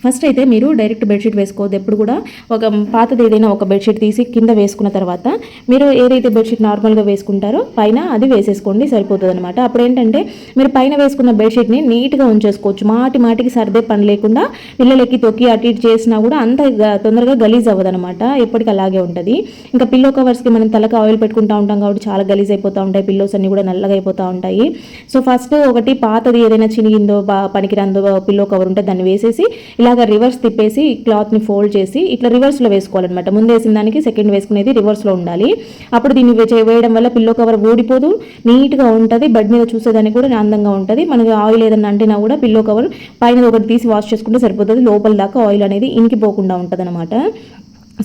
ఫస్ట్ అయితే మీరు డైరెక్ట్ బెడ్షీట్ వేసుకోవద్దు. ఎప్పుడు కూడా ఒక పాతది ఏదైనా ఒక బెడ్షీట్ తీసి కింద వేసుకున్న తర్వాత మీరు ఏదైతే బెడ్షీట్ నార్మల్గా వేసుకుంటారో పైన అది వేసేసుకోండి, సరిపోతుంది అనమాట. అప్పుడు ఏంటంటే మీరు పైన వేసుకున్న బెడ్షీట్ని నీట్గా ఉంచేసుకోవచ్చు. మాటికి సర్దే పని లేకుండా పిల్లలకి తొక్కి అటు ఇటు చేసినా కూడా అంత తొందరగా గలీజ్ అవ్వదు అనమాట, ఎప్పటికీ అలాగే ఉంటుంది. ఇంకా పిల్లో కవర్స్కి మనం తలకు ఆయిల్ పెట్టుకుంటూ ఉంటాం కాబట్టి చాలా గలీజ్ అయిపోతూ ఉంటాయి, పిల్లోస్ అన్ని కూడా నల్లగా అయిపోతూ ఉంటాయి. సో ఫస్ట్ ఒకటి పాతది ఏదైనా చినిగిందో పనికిరాందో పిల్లో కవర్ ఉంటే దాన్ని వేసేసి ఇలాగ రివర్స్ తిప్పేసి క్లాత్ని ఫోల్డ్ చేసి ఇట్లా రివర్స్లో వేసుకోవాలన్నమాట. ముందు వేసిన దానికి సెకండ్ వేసుకునేది రివర్స్లో ఉండాలి. అప్పుడు దీన్ని వేయడం వల్ల పిల్లో కవర్ ఊడిపోదు, నీట్గా ఉంటుంది, బెడ్ మీద చూసేదానికి కూడా అందంగా ఉంటుంది. మనకి ఆయిల్ ఏదైనా అంటినా కూడా పిల్లో కవర్ పైన ఒకటి తీసి వాష్ చేసుకుంటే సరిపోతుంది, లోపల దాకా ఆయిల్ అనేది ఇంకిపోకుండా ఉంటుంది అనమాట.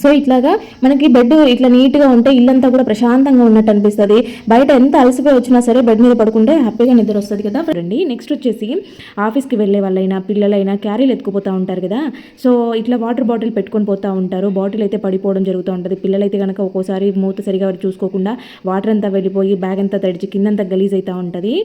సో ఇట్లాగా మనకి బెడ్ ఇట్లా నీట్గా ఉంటే ఇల్లంతా కూడా ప్రశాంతంగా ఉన్నట్టు అనిపిస్తుంది. బయట ఎంత అలసిపోయి వచ్చినా సరే బెడ్ మీద పడుకుంటే హ్యాపీగా నిద్ర వస్తుంది కదా ఫ్రెండి. నెక్స్ట్ వచ్చేసి ఆఫీస్కి వెళ్ళే వాళ్ళైనా పిల్లలైనా క్యారీలు ఎత్తుకుపోతూ ఉంటారు కదా, సో ఇట్లా వాటర్ బాటిల్ పెట్టుకొని పోతూ ఉంటారు. బాటిల్ అయితే పడిపోవడం జరుగుతూ ఉంటుంది. పిల్లలైతే కనుక ఒక్కోసారి మూత సరిగా చూసుకోకుండా వాటర్ అంతా వెళ్ళిపోయి బ్యాగ్ అంతా తడిచి కిందంతా గలీజ్ అవుతూ ఉంటుంది.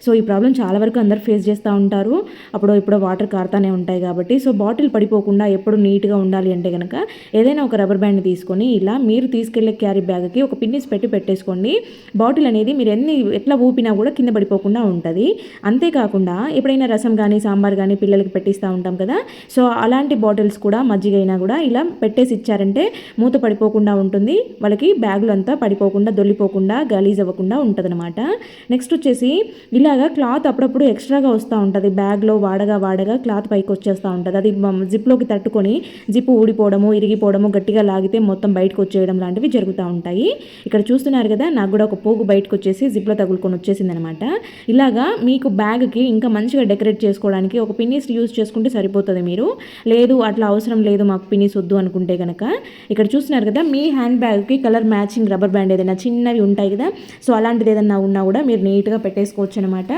సో ఈ ప్రాబ్లం చాలా వరకు అందరు ఫేస్ చేస్తూ ఉంటారు. అప్పుడు ఇప్పుడు వాటర్ కారుతూనే ఉంటాయి కాబట్టి. సో బాటిల్ పడిపోకుండా ఎప్పుడు నీట్గా ఉండాలి అంటే కనుక ఏదైనా ఒక రబ్బర్ బ్యాండ్ తీసుకొని ఇలా మీరు తీసుకెళ్లే క్యారీ బ్యాగ్కి ఒక పిన్నిస్ పెట్టేసుకోండి. బాటిల్ అనేది మీరు ఎట్లా ఊపినా కూడా కింద పడిపోకుండా ఉంటుంది. అంతేకాకుండా ఎప్పుడైనా రసం కానీ సాంబార్ కానీ పిల్లలకి పెట్టిస్తూ ఉంటాం కదా, సో అలాంటి బాటిల్స్ కూడా మజ్జిగ అయినా కూడా ఇలా పెట్టేసి ఇచ్చారంటే మూత పడిపోకుండా ఉంటుంది, వాళ్ళకి బ్యాగులు అంతా పడిపోకుండా దొల్లిపోకుండా గలీజ్ అవ్వకుండా ఉంటుంది అనమాట. నెక్స్ట్ వచ్చేసి ఇలాగా క్లాత్ అప్పుడప్పుడు ఎక్స్ట్రాగా వస్తూ ఉంటుంది, బ్యాగ్లో వాడగా క్లాత్ పైకి వచ్చేస్తూ ఉంటుంది. అది జిప్లోకి తట్టుకొని జిప్పు ఊడిపోవడము ఇరిగిపోవడము గట్టిగా లాగితే మొత్తం బయటకు వచ్చేయడం లాంటివి జరుగుతూ ఉంటాయి. ఇక్కడ చూస్తున్నారు కదా, నాకు కూడా ఒక పోగు బయటకు వచ్చేసి జిప్లో తగులుకొని వచ్చేసింది అనమాట. ఇలాగా మీకు బ్యాగ్కి ఇంకా మంచిగా డెకరేట్ చేసుకోవడానికి ఒక పిన్నీస్ యూజ్ చేసుకుంటే సరిపోతుంది. మీరు లేదు అట్లా అవసరం లేదు మాకు పిన్నీస్ వద్దు అనుకుంటే కనుక ఇక్కడ చూస్తున్నారు కదా, మీ హ్యాండ్ బ్యాగ్కి కలర్ మ్యాచింగ్ రబ్బర్ బ్యాండ్ ఏదైనా చిన్నవి ఉంటాయి కదా, సో అలాంటిది ఏదైనా ఉన్నా కూడా మీరు నీట్గా పెట్టేసుకోవచ్చు అనమాట.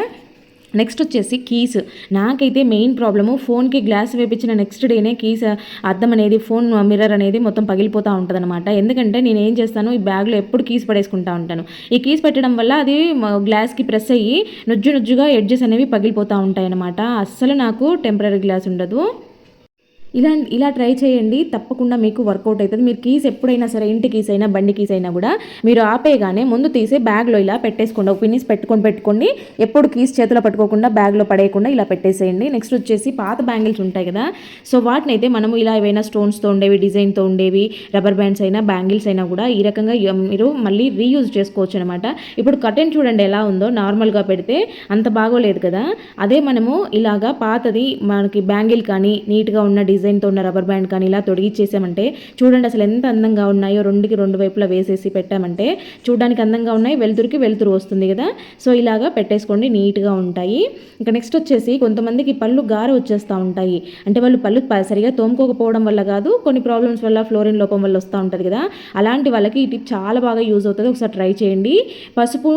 నెక్స్ట్ వచ్చేసి కీస్. నాకైతే మెయిన్ ప్రాబ్లము ఫోన్కి గ్లాస్ వేపించిన నెక్స్ట్ డేనే కీస్ అద్దం అనేది ఫోన్ మిర్రర్ అనేది మొత్తం పగిలిపోతూ ఉంటుంది అనమాట. ఎందుకంటే నేను ఏం చేస్తాను, ఈ బ్యాగ్లో ఎప్పుడు కీస్ పడేసుకుంటూ ఉంటాను. ఈ కీస్ పెట్టడం వల్ల అది గ్లాస్కి ప్రెస్ అయ్యి నుజ్జుగా ఎడ్జెస్ అనేవి పగిలిపోతూ ఉంటాయి అనమాట. అస్సలు నాకు టెంపరీ గ్లాస్ ఉండదు. ఇలా ట్రై చేయండి, తప్పకుండా మీకు వర్కౌట్ అవుతుంది. మీరు కీస్ ఎప్పుడైనా సరే ఇంటి కీస్ అయినా బండి కీస్ అయినా కూడా మీరు ఆపేయగానే ముందు తీసే బ్యాగ్లో ఇలా పెట్టేసుకోండి, ఒక పిన్నిస్ పెట్టుకోండి. ఎప్పుడు కీస్ చేతిలో పట్టుకోకుండా బ్యాగ్లో పడేయకుండా ఇలా పెట్టేసేయండి. నెక్స్ట్ వచ్చేసి పాత బ్యాంగిల్స్ ఉంటాయి కదా, సో వాటిని అయితే మనము ఇలా ఏవైనా స్టోన్స్తో ఉండేవి డిజైన్తో ఉండేవి రబ్బర్ బ్యాండ్స్ అయినా బ్యాంగిల్స్ అయినా కూడా ఈ రకంగా మీరు మళ్ళీ రీయూజ్ చేసుకోవచ్చు అనమాట. ఇప్పుడు కర్టెన్ చూడండి ఎలా ఉందో, నార్మల్గా పెడితే అంత బాగోలేదు కదా, అదే మనము ఇలాగా పాతది మనకి బ్యాంగిల్ కానీ నీట్గా ఉన్న డిజైన్తో ఉన్న రబ్బర్ బ్యాండ్ కానీ ఇలా తొడిగిచ్చేసామంటే చూడండి అసలు ఎంత అందంగా ఉన్నాయో. రెండు వైపులా వేసేసి పెట్టామంటే చూడడానికి అందంగా ఉన్నాయి, వెలుతురు వస్తుంది కదా. సో ఇలాగా పెట్టేసుకోండి, నీట్గా ఉంటాయి. ఇంకా నెక్స్ట్ వచ్చేసి కొంతమందికి పళ్ళు గార వచ్చేస్తూ ఉంటాయి, అంటే వాళ్ళు పళ్ళు సరిగా తోముకోకపోవడం వల్ల కాదు, కొన్ని ప్రాబ్లమ్స్ వల్ల ఫ్లోరిన్ లోపం వల్ల వస్తూ ఉంటుంది కదా, అలాంటి వాళ్ళకి ఈ టిప్ చాలా బాగా యూజ్ అవుతుంది. ఒకసారి ట్రై చేయండి. పసుపు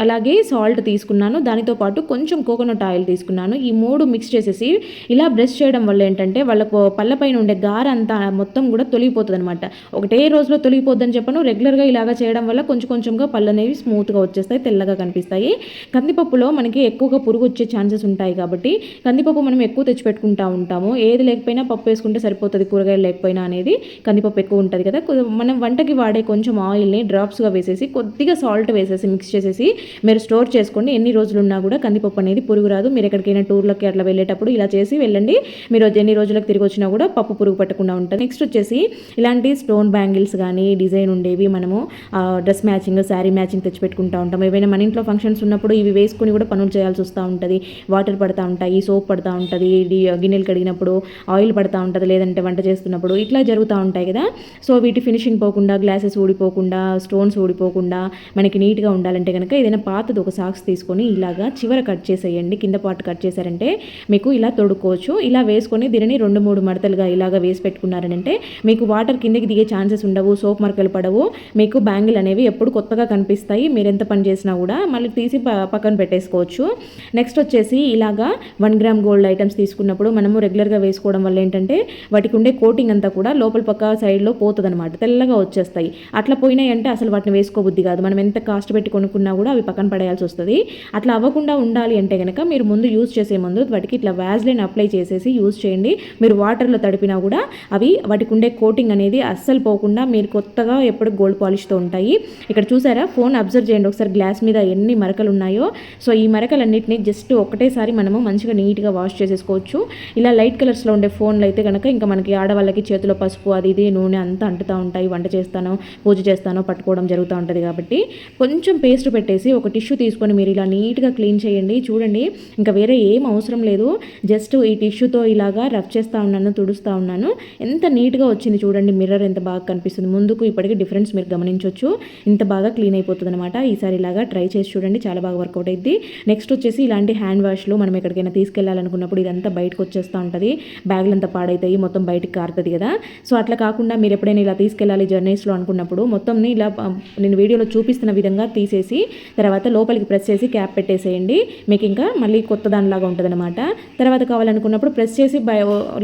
అలాగే సాల్ట్ తీసుకున్నాను, దానితో పాటు కొంచెం కోకోనట్ ఆయిల్ తీసుకున్నాను. ఈ 3 మిక్స్ చేసేసి ఇలా బ్రష్ చేయడం వల్ల ఏంటంటే వాళ్ళ పళ్ళ పైన ఉండే గార అంతా మొత్తం కూడా తొలగిపోతుంది అనమాట. ఒకటే రోజులో తొలగిపోద్దని చెప్పను, రెగ్యులర్గా ఇలాగా చేయడం వల్ల కొంచెం కొంచెంగా పళ్ళు అనేవి స్మూత్గా వచ్చేస్తాయి, తెల్లగా కనిపిస్తాయి. కందిపప్పులో మనకి ఎక్కువగా పురుగు వచ్చే ఛాన్సెస్ ఉంటాయి కాబట్టి కందిపప్పు మనం ఎక్కువ తెచ్చిపెట్టుకుంటూ ఉంటాము. ఏది లేకపోయినా పప్పు వేసుకుంటే సరిపోతుంది, కూరగాయలు లేకపోయినా అనేది. కందిపప్పు ఎక్కువ ఉంటుంది కదా, మనం వంటకి వాడే కొంచెం ఆయిల్ని డ్రాప్స్గా వేసేసి కొద్దిగా సాల్ట్ వేసేసి మిక్స్ చేసేసి మీరు స్టోర్ చేసుకోండి. ఎన్ని రోజులు ఉన్నా కూడా కందిపప్పు అనేది పురుగు రాదు. మీరు ఎక్కడికైనా టూర్లకి అట్లా వెళ్ళేటప్పుడు ఇలా చేసి వెళ్ళండి. మీరు ఎన్ని రోజులకు తిరిగి వచ్చినా కూడా పప్పు పురుగు పట్టకుండా ఉంటుంది. నెక్స్ట్ వచ్చేసి ఇలాంటి స్టోన్ బ్యాంగిల్స్ కానీ డిజైన్ ఉండేవి మనము డ్రెస్ మ్యాచింగ్, శారీ మ్యాచింగ్ తెచ్చిపెట్టుకుంటూ ఉంటాం. ఏవైనా మన ఇంట్లో ఫంక్షన్స్ ఉన్నప్పుడు ఇవి వేసుకుని కూడా పనులు చేయాల్సి వస్తూ ఉంటుంది. వాటర్ పడుతూ ఉంటాయి, సోప్ పడుతూ ఉంటుంది, గిన్నెలు కడిగినప్పుడు ఆయిల్ పడుతూ ఉంటుంది, లేదంటే వంట చేస్తున్నప్పుడు ఇట్లా జరుగుతూ ఉంటాయి కదా. సో వీటి ఫినిషింగ్ పోకుండా, గ్లాసెస్ ఊడిపోకుండా, స్టోన్స్ ఊడిపోకుండా మనకి నీట్గా ఉండాలంటే కనుక ఏదైనా పాతది ఒక సాక్స్ తీసుకొని ఇలాగా చివర కట్ చేసేయండి. కింద పార్ట్ కట్ చేశారంటే మీకు ఇలా తొడుక్కోవచ్చు. ఇలా వేసుకొని దీనిని 2-3 మడతలుగా ఇలాగ వేసి పెట్టుకున్నారంటే మీకు వాటర్ కిందకి దిగే ఛాన్సెస్ ఉండవు, సోప్ మరకలు పడవు, మీకు బ్యాంగిల్ అనేవి ఎప్పుడు కొత్తగా కనిపిస్తాయి. మీరు ఎంత పని చేసినా కూడా మళ్ళీ తీసి పక్కన పెట్టేసుకోవచ్చు. నెక్స్ట్ వచ్చేసి ఇలాగా 1 గ్రామ్ గోల్డ్ ఐటమ్స్ తీసుకున్నప్పుడు మనము రెగ్యులర్గా వేసుకోవడం వల్ల ఏంటంటే వాటికి ఉండే కోటింగ్ అంతా కూడా లోపల పక్క సైడ్లో పోతుంది అనమాట, తెల్లగా వచ్చేస్తాయి. అట్లా పోయినాయి అంటే అసలు వాటిని వేసుకోబుద్ధి కాదు. మనం ఎంత కాస్ట్ పెట్టి కొనుక్కున్నా కూడా అవి పక్కన పడేయాల్సి వస్తుంది. అట్లా అవ్వకుండా ఉండాలి అంటే కనుక మీరు ముందు యూజ్ చేసే ముందు వాటికి ఇట్లా వ్యాజ్లైన్ అప్లై చేసేసి యూజ్ చేయండి. మీరు వాటర్లో తడిపినా కూడా అవి వాటికి ఉండే కోటింగ్ అనేది అస్సలు పోకుండా మీరు కొత్తగా ఎప్పుడు గోల్డ్ పాలిష్తో ఉంటాయి. ఇక్కడ చూసారా, ఫోన్ అబ్జర్వ్ చేయండి ఒకసారి, గ్లాస్ మీద ఎన్ని మరకలు ఉన్నాయో. సో ఈ మరకలన్నింటినీ జస్ట్ ఒకటేసారి మనము మంచిగా నీట్గా వాష్ చేసేసుకోవచ్చు. ఇలా లైట్ కలర్స్లో ఉండే ఫోన్లు అయితే కనుక ఇంకా మనకి ఆడవాళ్ళకి చేతిలో పసుపు అది ఇది నూనె అంతా అంటుతూ ఉంటాయి. వంట చేస్తానో పూజ చేస్తానో పట్టుకోవడం జరుగుతూ ఉంటుంది కాబట్టి కొంచెం పేస్ట్ పెట్టేసి ఒక టిష్యూ తీసుకొని మీరు ఇలా నీట్గా క్లీన్ చేయండి. చూడండి, ఇంకా వేరే ఏం అవసరం లేదు, జస్ట్ ఈ టిష్యూతో ఇలాగా రఫ్ చేస్తూ ఉన్నాను, తుడుస్తూ ఉన్నాను. ఎంత నీట్గా వచ్చింది చూడండి, మిర్రర్ ఎంత బాగా కనిపిస్తుంది. ముందుకు ఇప్పటికీ డిఫరెన్స్ మీరు గమనించవచ్చు. ఇంత బాగా క్లీన్ అయిపోతుంది అనమాట. ఈసారి ఇలాగా ట్రై చేసి చూడండి, చాలా బాగా వర్కౌట్ అయింది. నెక్స్ట్ వచ్చేసి ఇలాంటి హ్యాండ్ వాష్లు మనం ఎక్కడికైనా తీసుకెళ్ళాలనుకున్నప్పుడు ఇదంతా బయటకు వచ్చేస్తూ ఉంటుంది, బ్యాగులు అంతా పాడైతాయి, మొత్తం బయటికి కారుతుంది కదా. సో అట్లా కాకుండా మీరు ఎప్పుడైనా ఇలా తీసుకెళ్ళాలి జర్నీస్లో అనుకున్నప్పుడు మొత్తంని ఇలా నేను వీడియోలో చూపిస్తున్న విధంగా తీసేసి తర్వాత లోపలికి ప్రెస్ చేసి క్యాప్ పెట్టేసేయండి. మీకు ఇంకా మళ్ళీ కొత్త దానిలాగా ఉంటుంది అనమాట. తర్వాత కావాలనుకున్నప్పుడు ప్రెస్ చేసి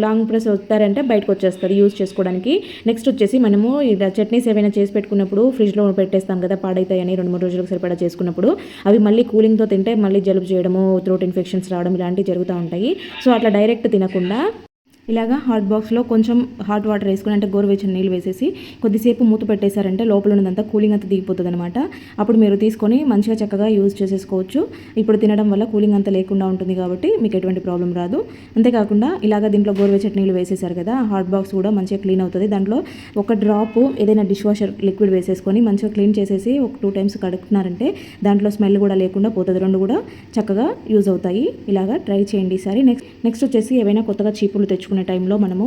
లాంగ్ ప్రెస్ వస్తారంటే బయటకు వచ్చేస్తుంది యూజ్ చేసుకోవడానికి. నెక్స్ట్ వచ్చేసి మనము ఇలా చట్నీస్ ఏమైనా చేసి పెట్టుకున్నప్పుడు ఫ్రిడ్జ్లో పెట్టేస్తాం కదా, పాడైతాయని 2-3 రోజులకు సరిపడా చేసుకున్నప్పుడు అవి మళ్ళీ కూలింగ్తో తింటే మళ్ళీ జలుబు చేయడము, థ్రోట్ ఇన్ఫెక్షన్స్ రావడం ఇలాంటివి జరుగుతూ ఉంటాయి. సో అట్లా డైరెక్ట్ తినకుండా ఇలాగా హాట్ బాక్స్లో కొంచెం హాట్ వాటర్ వేసుకుని అంటే గోరువెచ్చని నీళ్ళు వేసేసి కొద్దిసేపు మూత పెట్టేశారంటే లోపల ఉన్నదంతా కూలింగ్ అంతా దిగిపోతుంది అనమాట. అప్పుడు మీరు తీసుకొని మంచిగా చక్కగా యూజ్ చేసేసుకోవచ్చు. ఇప్పుడు తినడం వల్ల కూలింగ్ అంతా లేకుండా ఉంటుంది కాబట్టి మీకు ఎటువంటి ప్రాబ్లం రాదు. అంతేకాకుండా ఇలాగ దీంట్లో గోరువెచ్చని నీళ్ళు వేసేసారు కదా, హాట్ బాక్స్ కూడా మంచిగా క్లీన్ అవుతుంది. దాంట్లో ఒక డ్రాప్ ఏదైనా డిష్ వాషర్ లిక్విడ్ వేసేసుకొని మంచిగా క్లీన్ చేసేసి ఒక 2 టైమ్స్ కడుక్కున్నారంటే దాంట్లో స్మెల్ కూడా లేకుండా పోతుంది. 2 కూడా చక్కగా యూజ్ అవుతాయి. ఇలాగా ట్రై చేయండి ఈసారి. నెక్స్ట్ వచ్చేసి ఏవైనా కొత్తగా చీపులు తెచ్చుకునే టైంలో మనము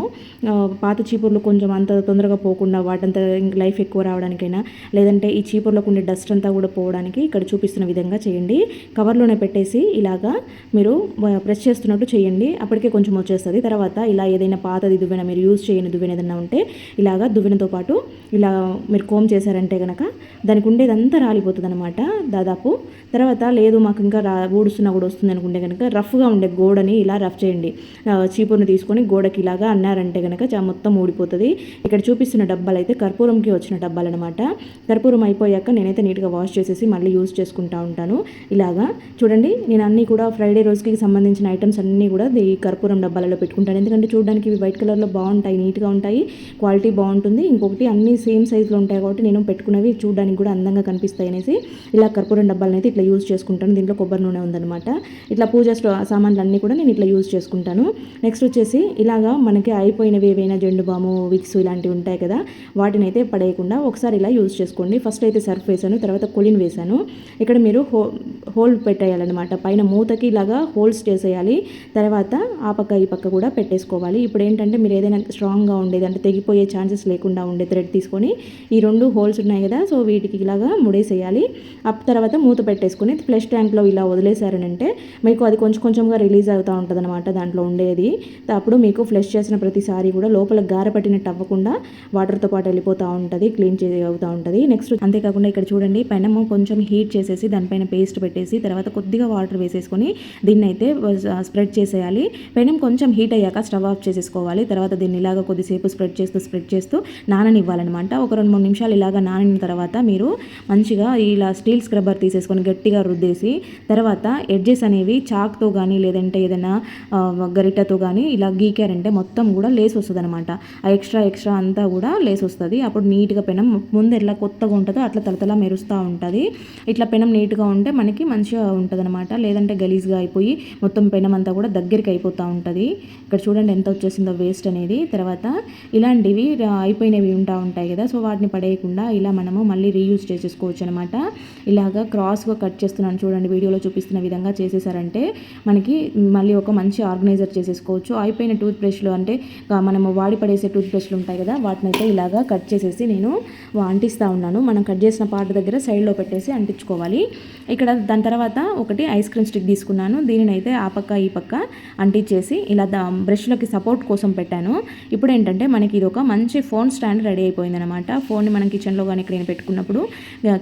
పాత చీపుర్లు కొంచెం అంత తొందరగా పోకుండా వాటంతా లైఫ్ ఎక్కువ రావడానికైనా లేదంటే ఈ చీపుర్లకు ఉండే డస్ట్ అంతా కూడా పోవడానికి ఇక్కడ చూపిస్తున్న విధంగా చేయండి. కవర్లోనే పెట్టేసి ఇలాగా మీరు ప్రెస్ చేస్తున్నట్టు చేయండి, అప్పటికే కొంచెం వచ్చేస్తుంది. తర్వాత ఇలా ఏదైనా పాతది దువ్వెన, మీరు యూజ్ చేయని దువ్వెన ఏదైనా ఉంటే ఇలాగా దువ్వెనతో పాటు ఇలా మీరు కోమ్ చేశారంటే కనుక దానికి ఉండేదంతా రాలిపోతుంది అనమాట దాదాపు. తర్వాత లేదు మాకు ఇంకా ఊడుస్తున్నా కూడా వస్తుంది అనుకుంటే కనుక రఫ్గా ఉండే గోడని ఇలా రఫ్ చేయండి. చీపుర్ని తీసుకొని గోడకి ఇలాగా అన్నారంటే కనుక మొత్తం ఊడిపోతుంది. ఇక్కడ చూపిస్తున్న డబ్బాలు అయితే కర్పూరంకి వచ్చిన డబ్బాలు అనమాట. కర్పూరం అయిపోయాక నేనైతే నీట్గా వాష్ చేసేసి మళ్ళీ యూజ్ చేసుకుంటూ ఉంటాను. ఇలాగా చూడండి, నేను అన్నీ కూడా ఫ్రైడే రోజుకి సంబంధించిన ఐటమ్స్ అన్నీ కూడా ఈ కర్పూరం డబ్బాలలో పెట్టుకుంటాను. ఎందుకంటే చూడడానికి ఇవి వైట్ కలర్లో బాగుంటాయి, నీట్గా ఉంటాయి, క్వాలిటీ బాగుంటుంది. ఇంకొకటి అన్నీ సేమ్ సైజులో ఉంటాయి కాబట్టి నేను పెట్టుకున్నవి చూడడానికి కూడా అందంగా కనిపిస్తాయి అనేసి ఇలా కర్పూరం డబ్బాలను అయితే ఇట్లా యూజ్ చేసుకుంటాను. దీంట్లో కొబ్బరి నూనె ఉందన్నమాట. ఇట్లా పూజ సామాన్లు అన్నీ కూడా నేను ఇట్లా యూజ్ చేసుకుంటాను. నెక్స్ట్ వచ్చేసి ఇలాగా మనకి అయిపోయినవి ఏవైనా జెండు బాము, విక్స్ ఇలాంటివి ఉంటాయి కదా, వాటిని అయితే పడేయకుండా ఒకసారి ఇలా యూజ్ చేసుకోండి. ఫస్ట్ అయితే సర్ఫ్ వేసాను, తర్వాత కొలిన్ వేసాను. ఇక్కడ మీరు హోల్ పెట్టేయాలన్నమాట. పైన మూతకి ఇలాగా హోల్స్ చేసేయాలి. తర్వాత ఆ పక్క ఈ పక్క కూడా పెట్టేసుకోవాలి. ఇప్పుడు ఏంటంటే మీరు ఏదైనా స్ట్రాంగ్గా ఉండేది అంటే తెగిపోయే ఛాన్సెస్ లేకుండా ఉండే థ్రెడ్ తీసుకొని ఈ 2 హోల్స్ ఉన్నాయి కదా, సో వీటికి ఇలాగా ముడేసేయాలి. తర్వాత మూత పెట్టేసుకొని ఫ్లష్ ట్యాంక్లో ఇలా వదిలేసారనంటే మీకు అది కొంచెం కొంచెంగా రిలీజ్ అవుతూ ఉంటుంది అనమాట దాంట్లో ఉండేది. అప్పుడు మీకు మీకు ఫ్లష్ చేసిన ప్రతిసారి కూడా లోపల గార పట్టినట్టు అవ్వకుండా వాటర్తో పాటు వెళ్ళిపోతూ ఉంటుంది, క్లీన్ అవుతూ ఉంటుంది. నెక్స్ట్ అంతేకాకుండా ఇక్కడ చూడండి, పెనము కొంచెం హీట్ చేసేసి దానిపైన పేస్ట్ పెట్టేసి తర్వాత కొద్దిగా వాటర్ వేసేసుకొని దీన్ని అయితే స్ప్రెడ్ చేసేయాలి. పెనం కొంచెం హీట్ అయ్యాక స్టవ్ ఆఫ్ చేసేసుకోవాలి. తర్వాత దీన్ని ఇలాగ కొద్దిసేపు స్ప్రెడ్ చేస్తూ నాననివ్వాలన్నమాట. ఒక 2-3 నిమిషాలు ఇలాగ నానిన తర్వాత మీరు మంచిగా ఇలా స్టీల్ స్క్రబ్బర్ తీసేసుకొని గట్టిగా రుద్దేసి తర్వాత ఎడ్జెస్ అనేవి చాక్తో కానీ లేదంటే ఏదైనా గరిటతో కానీ ఇలా గీకారంటే మొత్తం కూడా లేస్ వస్తుంది అనమాట. ఆ ఎక్స్ట్రా అంతా కూడా లేస్ వస్తుంది. అప్పుడు నీట్గా పెనం ముందు ఎట్లా కొత్తగా ఉంటుందో అట్లా తలతలా మెరుస్తూ ఉంటుంది. ఇట్లా పెనం నీట్గా ఉంటే మనకి మంచిగా ఉంటుంది అనమాట. లేదంటే గలీజ్గా అయిపోయి మొత్తం పెనం అంతా కూడా దగ్గరికి అయిపోతూ ఉంటుంది. ఇక్కడ చూడండి ఎంత వచ్చేసిందో వేస్ట్ అనేది. తర్వాత ఇలాంటివి అయిపోయినవి ఉంటాయి కదా, సో వాటిని పడేయకుండా ఇలా మనము మళ్ళీ రీయూజ్ చేసేసుకోవచ్చు అనమాట. ఇలాగా క్రాస్గా కట్ చేస్తున్నాను చూడండి, వీడియోలో చూపిస్తున్న విధంగా చేసేసారంటే మనకి మళ్ళీ ఒక మంచి ఆర్గనైజర్ చేసేసుకోవచ్చు. అయిపోయిన టూత్ బ్రష్లు అంటే మనము వాడి పడేసే టూత్ బ్రష్లు ఉంటాయి కదా, వాటిని అయితే ఇలాగా కట్ చేసేసి నేను అంటిస్తూ ఉన్నాను. మనం కట్ చేసిన పార్ట్ దగ్గర సైడ్లో పెట్టేసి అంటించుకోవాలి. ఇక్కడ దాని తర్వాత ఒకటి ఐస్ క్రీమ్ స్టిక్ తీసుకున్నాను. దీనిని అయితే ఆ పక్క ఈ పక్క అంటించేసి ఇలా బ్రష్లకి సపోర్ట్ కోసం పెట్టాను. ఇప్పుడు ఏంటంటే మనకి ఇది ఒక మంచి ఫోన్ స్టాండ్ రెడీ అయిపోయింది అనమాట. ఫోన్ని మనం కిచెన్లో కానీ ఇక్కడ పెట్టుకున్నప్పుడు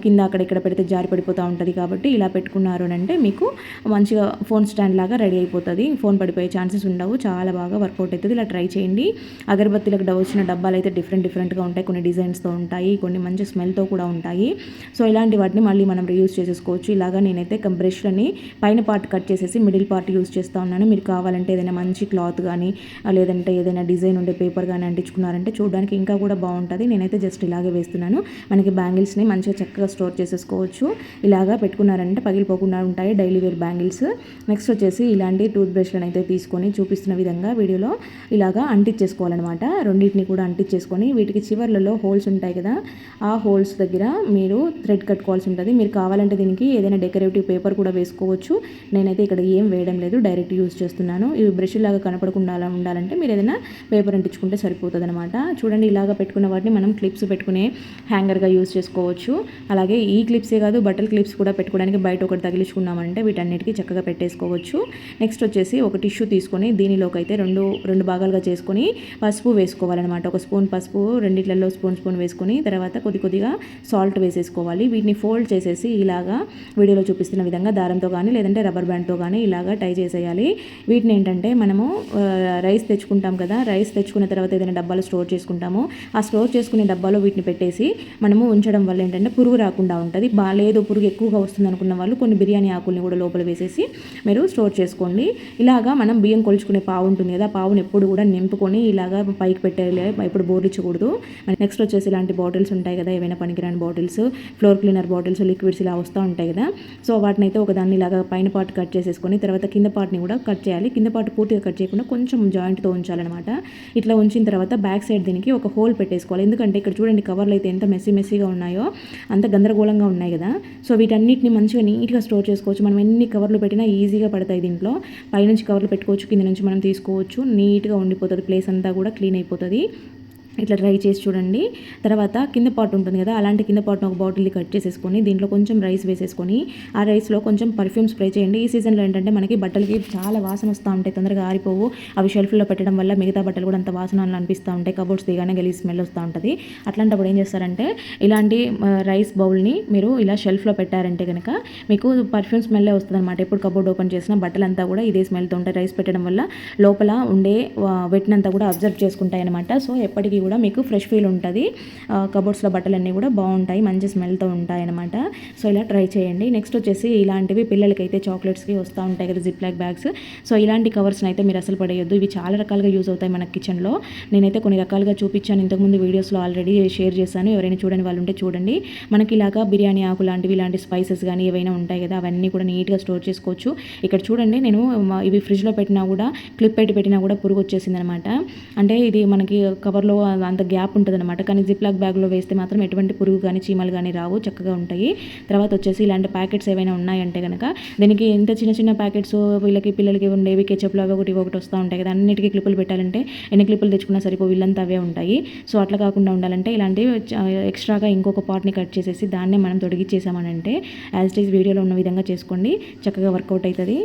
కింద అక్కడ ఇక్కడ పెడితే జారి పడిపోతూ ఉంటుంది కాబట్టి ఇలా పెట్టుకున్నారు అంటే మీకు మంచిగా ఫోన్ స్టాండ్ లాగా రెడీ అయిపోతుంది. ఫోన్ పడిపోయే ఛాన్సెస్ ఉండవు. చాలా బాగా వర్కౌట్ అవుతుంది. ఇలా ట్రై చేయండి. అగరబత్తీలకు వచ్చిన డబ్బాలు అయితే డిఫరెంట్గా ఉంటాయి. కొన్ని డిజైన్స్తో ఉంటాయి, కొన్ని మంచి స్మెల్తో కూడా ఉంటాయి. సో ఇలాంటి వాటిని మళ్ళీ మనం రీయూజ్ చేసేసుకోవచ్చు. ఇలాగా నేనైతే బ్రష్లని పైన పార్ట్ కట్ చేసేసి మిడిల్ పార్ట్ యూజ్ చేస్తూ ఉన్నాను. మీరు కావాలంటే ఏదైనా మంచి క్లాత్ కానీ లేదంటే ఏదైనా డిజైన్ ఉండే పేపర్ కానీ అంటించుకున్నారంటే చూడడానికి ఇంకా కూడా బాగుంటుంది. నేనైతే జస్ట్ ఇలాగే వేస్తున్నాను. మనకి బ్యాంగిల్స్ని మంచిగా చక్కగా స్టోర్ చేసేసుకోవచ్చు. ఇలాగా పెట్టుకున్నారంటే పగిలిపోకుండా ఉంటాయి డైలీ వేర్ బ్యాంగిల్స్. నెక్స్ట్ వచ్చేసి ఇలాంటి టూత్ బ్రష్లను అయితే తీసుకొని చూపిస్తున్న విధంగా వీడియోలో ఇలాగా అంటించేసుకోవాలన్నమాట. రెండింటిని కూడా అంటించేసుకొని వీటికి చివర్లలో హోల్స్ ఉంటాయి కదా, ఆ హోల్స్ దగ్గర మీరు థ్రెడ్ కట్టుకోవాల్సి ఉంటుంది. మీరు కావాలంటే దీనికి ఏదైనా డెకరేటివ్ పేపర్ కూడా వేసుకోవచ్చు. నేనైతే ఇక్కడ ఏం వేయడం లేదు, డైరెక్ట్ యూజ్ చేస్తున్నాను. ఇవి బ్రష్ లాగా కనపడకుండా ఉండాలంటే మీరు ఏదైనా పేపర్ అంటించుకుంటే సరిపోతుంది అనమాట. చూడండి, ఇలాగ పెట్టుకున్న వాటిని మనం క్లిప్స్ పెట్టుకునే హ్యాంగర్గా యూజ్ చేసుకోవచ్చు. అలాగే ఈ క్లిప్సే కాదు, బట్టల క్లిప్స్ కూడా పెట్టుకోవడానికి బయట ఒకటి తగిలించుకున్నామంటే వీటన్నిటికీ చక్కగా పెట్టేసుకోవచ్చు. నెక్స్ట్ వచ్చేసి ఒక టిష్యూ తీసుకొని దీనిలోకి అయితే రెండు భాగాలుగా చేసుకొని పసుపు వేసుకోవాలన్నమాట. ఒక స్పూన్ పసుపు, రెండిట్లలో స్పూన్ వేసుకొని తర్వాత కొద్దిగా సాల్ట్ వేసేసుకోవాలి. వీటిని ఫోల్డ్ చేసేసి ఇలాగా వీడియోలో చూపిస్తున్న విధంగా దారంతో కానీ లేదంటే రబ్బర్ బ్యాండ్తో కానీ ఇలాగా టై చేసేయాలి. వీటిని ఏంటంటే మనము రైస్ తెచ్చుకుంటాం కదా, రైస్ తెచ్చుకున్న తర్వాత ఏదైనా డబ్బాలో స్టోర్ చేసుకుంటాము. ఆ స్టోర్ చేసుకునే డబ్బాలో వీటిని పెట్టేసి మనము ఉంచడం వల్ల ఏంటంటే పురుగు రాకుండా ఉంటుంది. లేదు పురుగు ఎక్కువగా వస్తుంది అనుకున్న వాళ్ళు కొన్ని బిర్యానీ ఆకుల్ని కూడా లోపల వేసేసి మీరు స్టోర్ చేసుకోండి. ఇలాగా మనం బియ్యం కొలుచుకునే పావు ఉంటుంది కదా, పావుని ఎప్పుడు కూడా నింపుకొని ఇలాగా పైకి పెట్టేయాలి, ఎప్పుడు బోర్లిచ్చకూడదు. నెక్స్ట్ వచ్చేసి ఇలాంటి బాటిల్స్ ఉంటాయి కదా, ఏవైనా పనికిరాని bottles, floor cleaner bottles, liquids ఇలా వస్తూ ఉంటాయి కదా, సో వాటిని అయితే ఒకదాన్ని ఇలాగా పైన పార్ట్ కట్ చేసేసుకొని తర్వాత కింద పార్ట్ని కూడా కట్ చేయాలి. కింద పార్ట్ పూర్తిగా కట్ చేయకుండా కొంచెం జాయింట్తో ఉంచాలన్నమాట. ఇట్లా ఉంచిన తర్వాత బ్యాక్ సైడ్ దీనికి ఒక హోల్ పెట్టేసుకోవాలి. ఎందుకంటే ఇక్కడ చూడండి కవర్లు అయితే ఎంత మెస్సీగా ఉన్నాయో, అంత గందరగోళంగా ఉన్నాయి కదా, సో వీటన్నిటిని మంచిగా నీట్గా స్టోర్ చేసుకోవచ్చు. మనం ఎన్ని కవర్లు పెట్టినా ఈజీగా పడతాయి. దీంట్లో పైనుంచి కవర్లు పెట్టుకోవచ్చు, కింద నుంచి మనం తీసుకోవచ్చు. నీట్గా ఉండిపోతుంది, ప్లేస్ అంతా కూడా క్లీన్ అయిపోతుంది. ఇట్లా ట్రై చేసి చూడండి. తర్వాత కింద పాట్ ఉంటుంది కదా, అలాంటి కింద పాట్ను ఒక బాటిల్ని కట్ చేసేసుకొని దీంట్లో కొంచెం రైస్ వేసేసుకొని ఆ రైస్లో కొంచెం పర్ఫ్యూమ్ స్ప్రే చేయండి. ఈ సీజన్లో ఏంటంటే మనకి బట్టలకి చాలా వాసన వస్తూ ఉంటాయి, తొందరగా ఆరిపోవు. అవి షెల్ఫ్లో పెట్టడం వల్ల మిగతా బట్టలు కూడా అంత వాసన అనిపిస్తూ ఉంటాయి, కబోర్డ్స్ దిగానే గలీజ్ స్మెల్ వస్తూ ఉంటుంది. అట్లాంటప్పుడు ఏం చేస్తారంటే ఇలాంటి రైస్ బౌల్ని మీరు ఇలా షెల్ఫ్లో పెట్టారంటే కనుక మీకు పర్ఫ్యూమ్ స్మెల్లే వస్తుంది అనమాట. ఎప్పుడు కబోర్డ్ ఓపెన్ చేసినా బట్టలంతా కూడా ఇదే స్మెల్తో ఉంటాయి. రైస్ పెట్టడం వల్ల లోపల ఉండే వెట్నంతా కూడా అబ్జర్వ్ చేసుకుంటాయి అనమాట. సో ఎప్పటికీ కూడా మీకు ఫ్రెష్ ఫీల్ ఉంటుంది. కబోర్డ్స్లో బట్టలన్నీ కూడా బాగుంటాయి, మంచి స్మెల్తో ఉంటాయి అనమాట. సో ఇలా ట్రై చేయండి. నెక్స్ట్ వచ్చేసి ఇలాంటివి పిల్లలకైతే చాక్లెట్స్కి వస్తూ ఉంటాయి కదా, జిప్ లాక్ బ్యాగ్స్. సో ఇలాంటి కవర్స్ని అయితే మీరు అసలు పడేయొద్దు. ఇవి చాలా రకాలుగా యూజ్ అవుతాయి మన కిచెన్లో. నేనైతే కొన్ని రకాలుగా చూపించాను ఇంతకుముందు వీడియోస్లో, ఆల్రెడీ షేర్ చేశాను. ఎవరైనా చూడని వాళ్ళు ఉంటే చూడండి. మనకి ఇలాగా బిర్యానీ ఆకు లాంటివి, ఇలాంటి స్పైసెస్ కానీ ఏవైనా ఉంటాయి కదా, అవన్నీ కూడా నీట్గా స్టోర్ చేసుకోవచ్చు. ఇక్కడ చూడండి, నేను ఇవి ఫ్రిడ్జ్లో పెట్టినా కూడా క్లిప్ పెట్టి పెట్టినా కూడా పురుగు వచ్చేసింది అనమాట. అంటే ఇది మనకి కవర్లో అంత గ్యాప్ ఉంటుంది అనమాట. కానీ జిప్ లాక్ బ్యాగ్లో వేస్తే మాత్రం ఎటువంటి పురుగు కానీ చీమలు కానీ రావు, చక్కగా ఉంటాయి. తర్వాత వచ్చేసి ఇలాంటి ప్యాకెట్స్ ఏవైనా ఉన్నాయంటే కనుక దీనికి ఎంత చిన్న ప్యాకెట్స్ పిల్లలకి ఉండేవి కెచప్లు అవి ఒకటి వస్తూ ఉంటాయి కదా, అన్నిటికీ క్లిప్పులు పెట్టాలంటే ఎన్ని క్లిప్పులు తెచ్చుకున్నా సరిపో, వీళ్ళంతా అవే ఉంటాయి. సో అట్లా కాకుండా ఉండాలంటే ఇలాంటివి ఎక్స్ట్రాగా ఇంకొక పార్ట్ని కట్ చేసేసి దాన్నే మనం తొడిగిచ్చేసామనంటే యాజ్ ఇట్ ఈజ్ వీడియోలో ఉన్న విధంగా చేసుకోండి, చక్కగా వర్కౌట్ అవుతుంది.